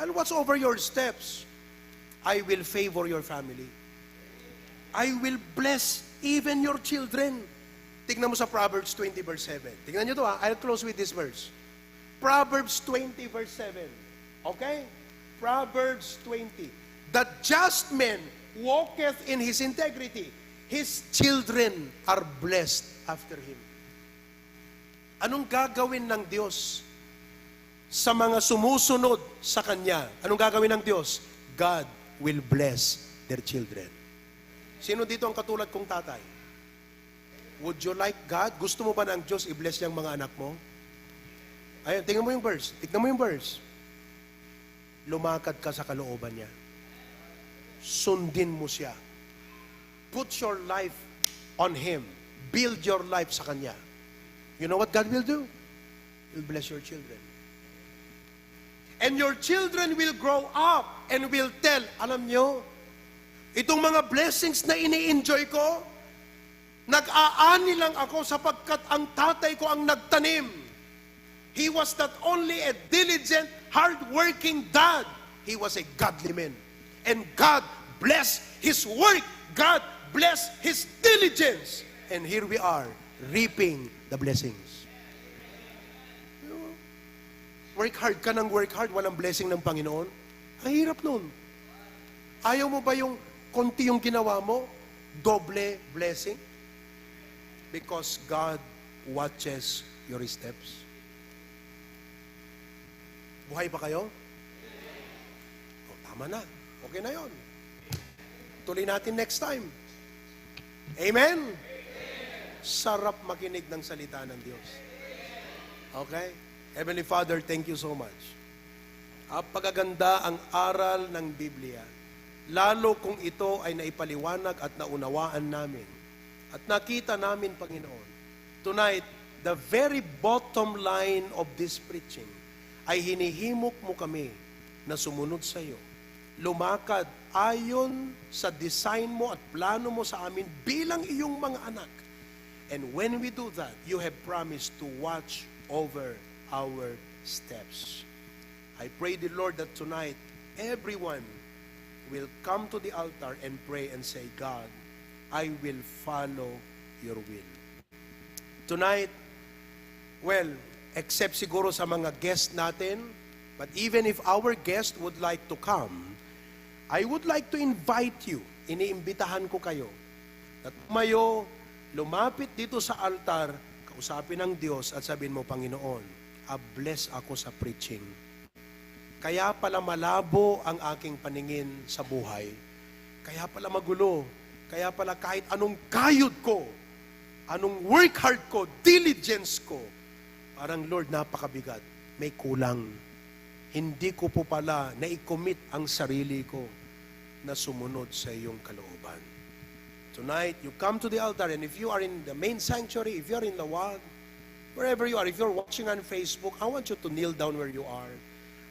I'll watch over your steps. I will favor your family. I will bless even your children. Tignan mo sa Proverbs 20 verse 7. Tignan nyo to ha. I'll close with this verse. Proverbs 20 verse 7. Okay? Proverbs 20. The just man walketh in his integrity. His children are blessed after him. Anong gagawin ng Diyos sa mga sumusunod sa Kanya? Anong gagawin ng Diyos? God will bless their children. Sino dito ang katulad kong tatay? Would you like God? Gusto mo ba ng Diyos i-bless niyang mga anak mo? Ayun, tingnan mo yung verse. Tignan mo yung verse. Lumakad ka sa kalooban niya. Sundin mo siya. Put your life on Him. Build your life sa Kanya. You know what God will do? He'll bless your children. And your children will grow up and will tell, alam nyo, itong mga blessings na ini-enjoy ko, Nag-aani lang ako sapagkat ang tatay ko ang nagtanim. He was not only a diligent, hard-working dad, he was a godly man. And God blessed his work. God blessed his diligence. And here we are, reaping the blessings. Work hard ka ng work hard, walang blessing ng Panginoon. Ang hirap nun. Ayaw mo ba yung konti yung ginawa mo? Doble blessing? Because God watches your steps. Buhay pa kayo? O, tama na. Okay na yon. Tuloy natin next time. Amen? Sarap makinig ng salita ng Diyos. Okay? Heavenly Father, thank you so much. Pagaganda ang aral ng Biblia. Lalo kung ito ay naipaliwanag at naunawaan namin. At nakita namin, Panginoon, tonight, the very bottom line of this preaching ay hinihimok mo kami na sumunod sa iyo. Lumakad ayon sa design mo at plano mo sa amin bilang iyong mga anak. And when we do that, you have promised to watch over our steps. I pray, the Lord, that tonight, everyone will come to the altar and pray and say, God, I will follow your will. Tonight, well, except siguro sa mga guest natin, but even if our guest would like to come, I would like to invite you, iniimbitahan ko kayo, na tumayo, lumapit dito sa altar, kausapin ng Diyos at sabihin mo, Panginoon, bless ako sa preaching. Kaya pala malabo ang aking paningin sa buhay. Kaya pala magulo. Kaya pala kahit anong kayod ko, anong work hard ko, diligence ko, parang Lord, napakabigat. May kulang. Hindi ko po pala na-commit ang sarili ko na sumunod sa iyong kalooban. Tonight, you come to the altar, and if you are in the main sanctuary, if you are in the ward, wherever you are, if you're watching on Facebook, I want you to kneel down where you are.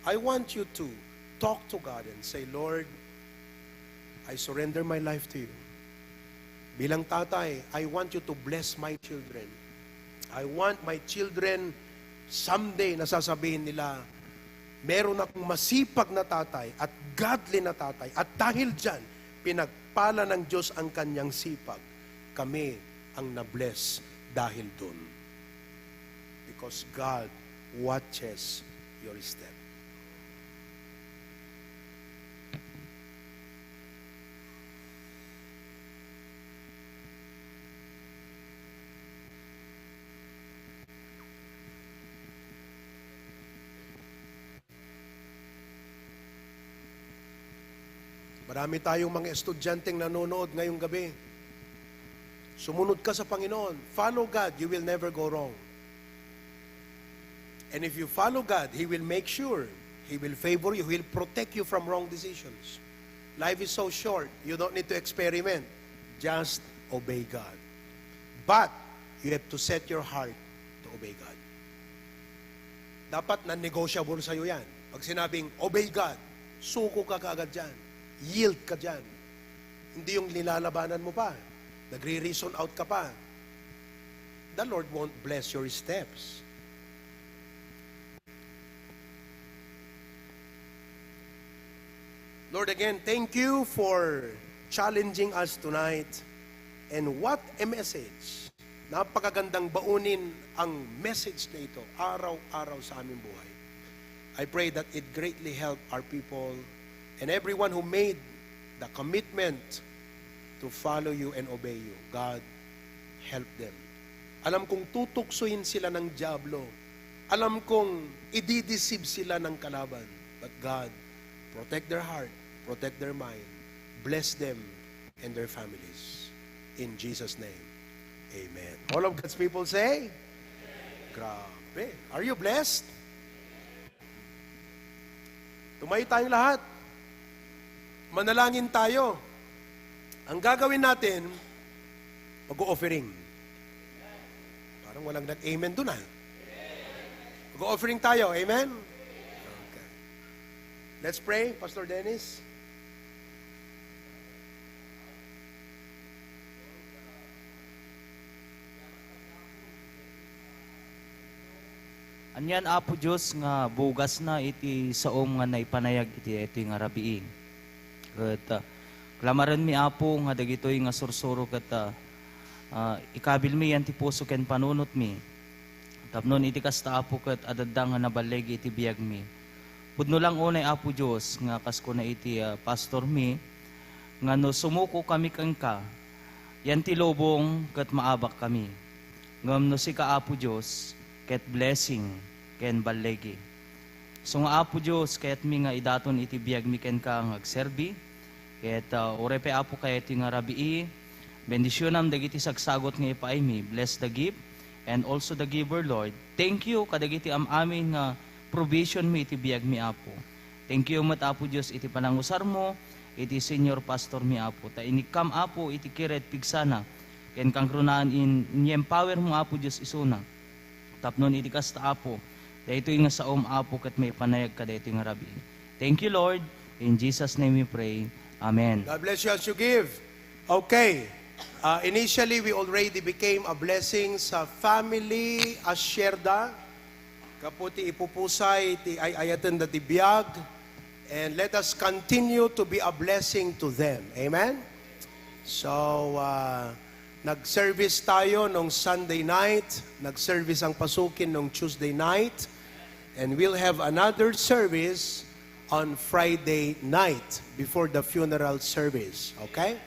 I want you to talk to God and say, Lord, I surrender my life to you. Bilang tatay, I want you to bless my children. I want my children someday nasasabihin nila, meron akong masipag na tatay at godly na tatay. At dahil dyan, pinagpala ng Diyos ang kanyang sipag. Kami ang na-bless dahil dun. Because God watches your step. Marami tayong mga estudyanteng nanonood ngayong gabi. Sumunod ka sa Panginoon. Follow God, you will never go wrong. And if you follow God, He will make sure, He will favor you, He will protect you from wrong decisions. Life is so short, you don't need to experiment. Just obey God. But, you have to set your heart to obey God. Dapat non-negotiable sa'yo yan. Pag sinabing, obey God, suko ka kaagad dyan. Yield ka dyan. Hindi yung nilalabanan mo pa. Nagre-reason out ka pa. The Lord won't bless your steps. Lord, again, thank you for challenging us tonight. And what a message. Napakagandang baunin ang message na ito, araw-araw sa aming buhay. I pray that it greatly help our people and everyone who made the commitment to follow you and obey you. God, help them. Alam kong tutuksoin sila ng dyablo. Alam kong idideceive sila ng kalaban. But God, protect their heart, protect their mind, bless them and their families. In Jesus' name, amen. All of God's people say, grabe. Are you blessed? Tumayo tayong lahat. Manalangin tayo. Ang gagawin natin, mag-o-offering. Parang walang nag-amen dun ah. Mag-o-offering tayo, amen? Okay. Let's pray, Pastor Dennis. Anyan Apo Diyos nga bugas na iti saom nga naipanayag iti nga rabiing. Kat klamaran mi Apo nga dagitoy nga sursuro kat ikabil mi yan ti puso ken panunot mi. Tapnon iti kasta Apo kat adadang nga nabaleg iti biyag mi. Pudno lang unay Apo Diyos nga kasko na iti pastor mi nga no sumuko kami kangka yan ti lobong kat maabak kami. Ngam no si ka Apo Diyos ket blessing ken balegi. So nga Apo Diyos ket mi nga idaton iti biag mi ken ka nga agserbi ket orepe Apo kay iti nga rabii bendisyonam dagiti sagsagot nga ipaay mi. Bless the gift and also the giver, Lord. Thank you kadagiti amin nga provision mi iti biag mi Apo. Thank you mat Apo Diyos iti panangusar mo iti senior pastor mi Apo. Ta inikam Apo iti kiret pigsana ken kang krunaan in-empower mo Apo Diyos isuna. Tapnon iti kasta Apo, dahito nga sa Apo kat may panayag ka dahito nga rabi. Thank you Lord, in Jesus name we pray. Amen. God bless you as you give. Okay. Initially, we already became a blessing sa family Asherda. Kaputi ipupusay ti ayatan da ti biag. And let us continue to be a blessing to them. Amen? So, nag-service tayo nung Sunday night. Nag-service ang pasukin nung Tuesday night. And we'll have another service on Friday night before the funeral service. Okay?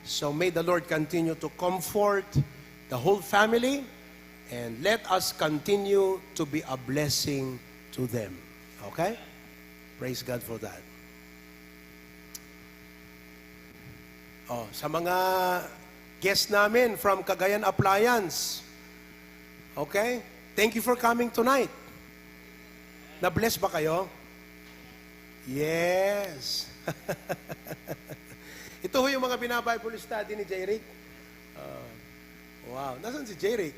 So may the Lord continue to comfort the whole family and let us continue to be a blessing to them. Okay? Praise God for that. Sa mga guests namin from Cagayan Appliance. Okay? Thank you for coming tonight. Na-bless ba kayo? Yes. Ito ho yung mga binabible study ni Jeric. Wow. Nasaan si Jeric?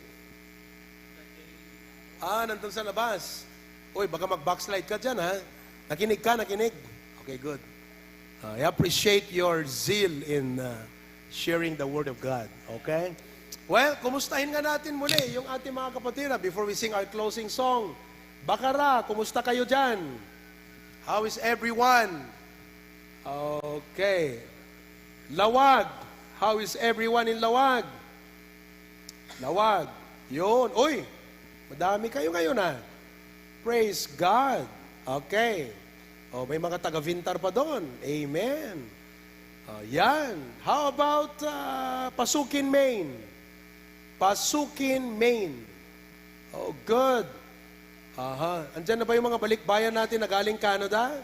Nandun sa labas. Uy, baka mag-backslide ka dyan, ha? Nakinig ka, nakinig? Okay, good. I appreciate your zeal in sharing the Word of God. Okay? Well, kumustahin nga natin muli yung ating mga kapatira before we sing our closing song. Bakara, kumusta kayo dyan? How is everyone? Okay. Lawag, how is everyone in Lawag? Lawag. Yun. Uy, madami kayo ngayon, ha? Praise God. Okay. May mga taga-Vintar pa doon. Amen. Yan. How about Pasukin, Maine? Pasukin, Maine. Oh, good. Andyan na ba yung mga balikbayan natin na galing Canada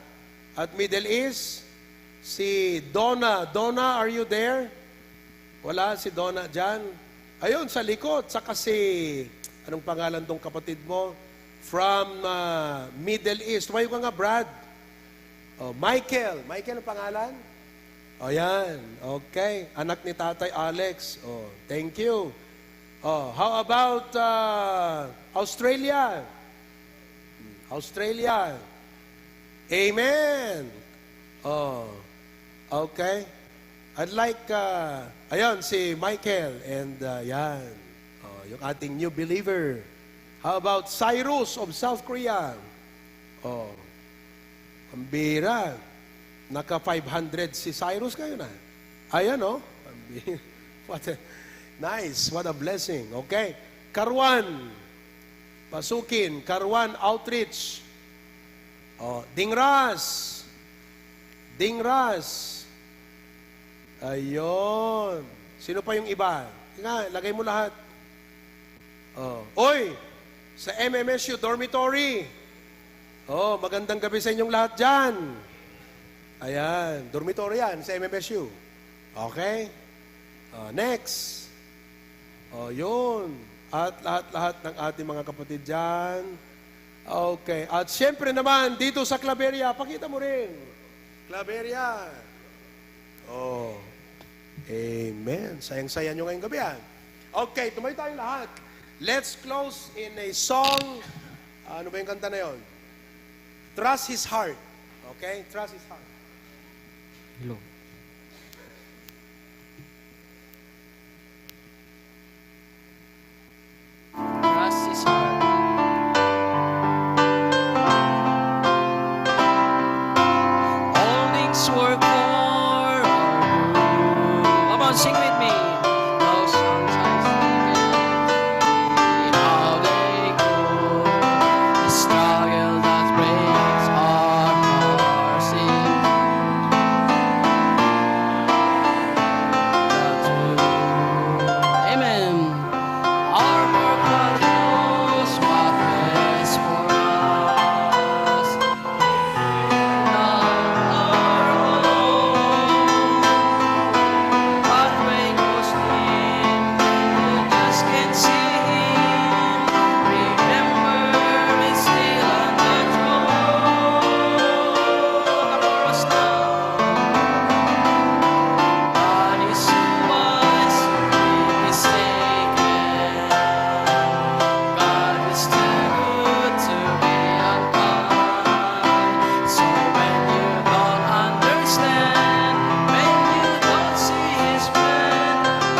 at Middle East? Si Donna. Donna, are you there? Wala si Donna dyan. Ayun, sa likod. Saka si, anong pangalan tong kapatid mo? From Middle East. Tumayo ka nga, Brad. Michael. Michael ang pangalan? Yan. Okay. Anak ni Tatay Alex. Thank you. How about Australia? Australia. Amen. Okay. I'd like, ayun, si Michael and yan, yung ating new believer. How about Cyrus of South Korea? Ang bira. Naka 500 si Cyrus kayo na. Ayan, nice. What a blessing. Okay. Karwan. Pasukin. Karwan Outreach. Dingras. Dingras. Ayun. Sino pa yung iba? Nga, lagay mo lahat. Oy! Sa MMSU Dormitory. Magandang gabi sa inyong lahat dyan. Ayan. Dormitory yan sa MMSU. Okay? Next. Yun. At lahat-lahat ng ating mga kapatid dyan. Okay. At siyempre naman, dito sa Claveria, pakita mo rin. Claveria. Amen. Sayang-saya nyo ngayong gabi, Okay, tumayo tayong lahat. Let's close in a song. Ano ba yung kanta na yun? Trust His Heart. Okay? Trust His Heart. Hello. Trust His heart. on, sing with me. Those songs I sing, how they go. The struggle that breaks our hearts in. Amen. Our work knows what best for us. Not our own. Pathway goes dim, you just can't see him. Remember, it's still on the throne. Tapos na. God is so wise to be mistaken. God is too good to be unkind. So when you don't understand, when you don't see His plan,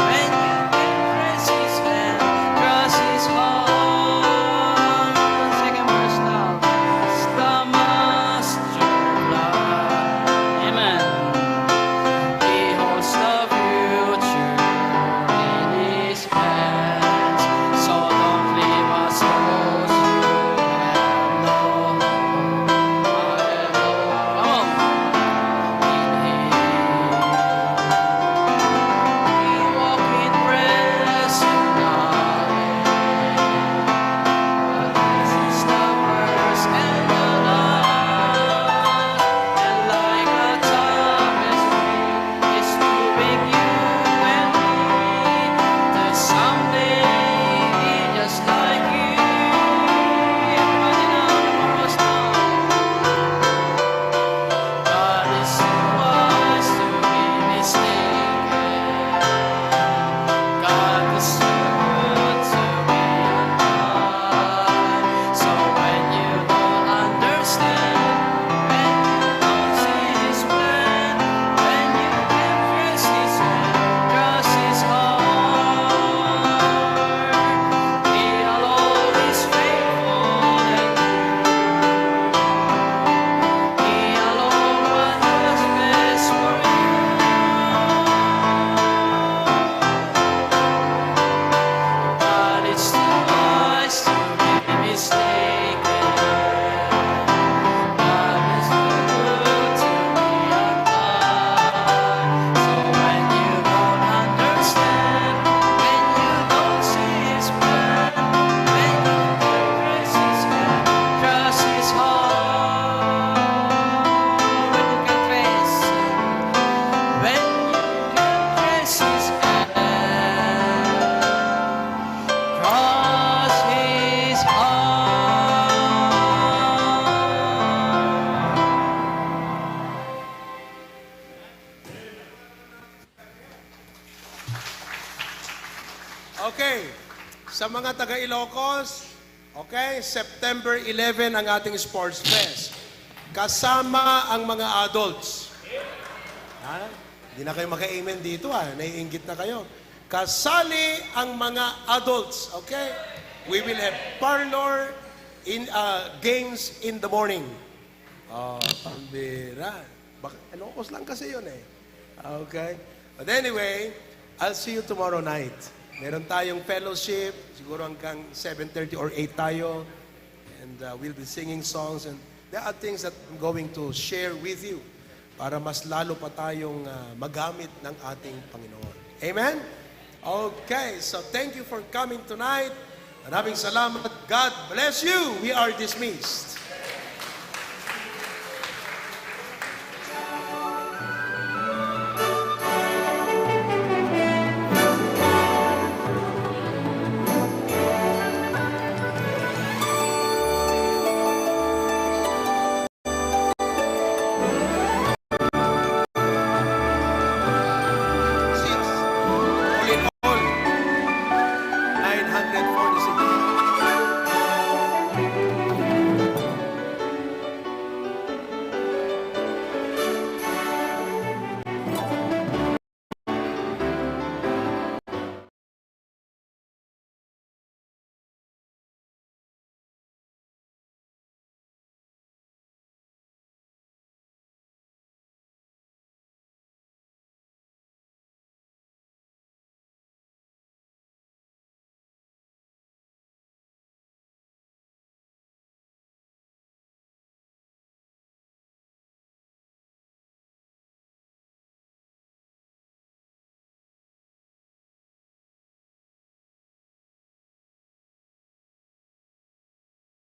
when you can press His hand, trust His heart. Second verse now. It's the master plan. Amen. He holds the future in His hands, so don't leave us those who have no hope. Come on. In Him, we walk in rest and knowledge. This is the first and the last, and like a tapestry, it's to make you and me to someday be just like you. Everybody now, chorus now. God is too wise to be mistaken. God is too good to be unkind. So when you don't understand, when you don't see His plan, when you can press His hand, trust His heart. He alone is faithful and true. He alone wants best for you. God is too wise to be mistaken. God is too good to be unkind. So when you don't understand, when you don't see His plan, when you can press His hand, trust His heart. When you can trace, when you can trace His hand, trust His heart. Okay, sa mga taga Ilocos, okay, September 11 ang ating Sports Fest. Kasama ang mga adults. Ha? Hindi na kayo maka-amen dito naiinggit na kayo. Kasali ang mga adults, okay? We will have parlor in games in the morning. Oh, pambira. Ilocos lang kasi yun Okay? But anyway, I'll see you tomorrow night. Meron tayong fellowship, siguro hanggang 7:30 or 8 tayo. And we'll be singing songs. And there are things that I'm going to share with you para mas lalo pa tayong magamit ng ating Panginoon. Amen? Okay, so thank you for coming tonight. Maraming salamat. God bless you. We are dismissed.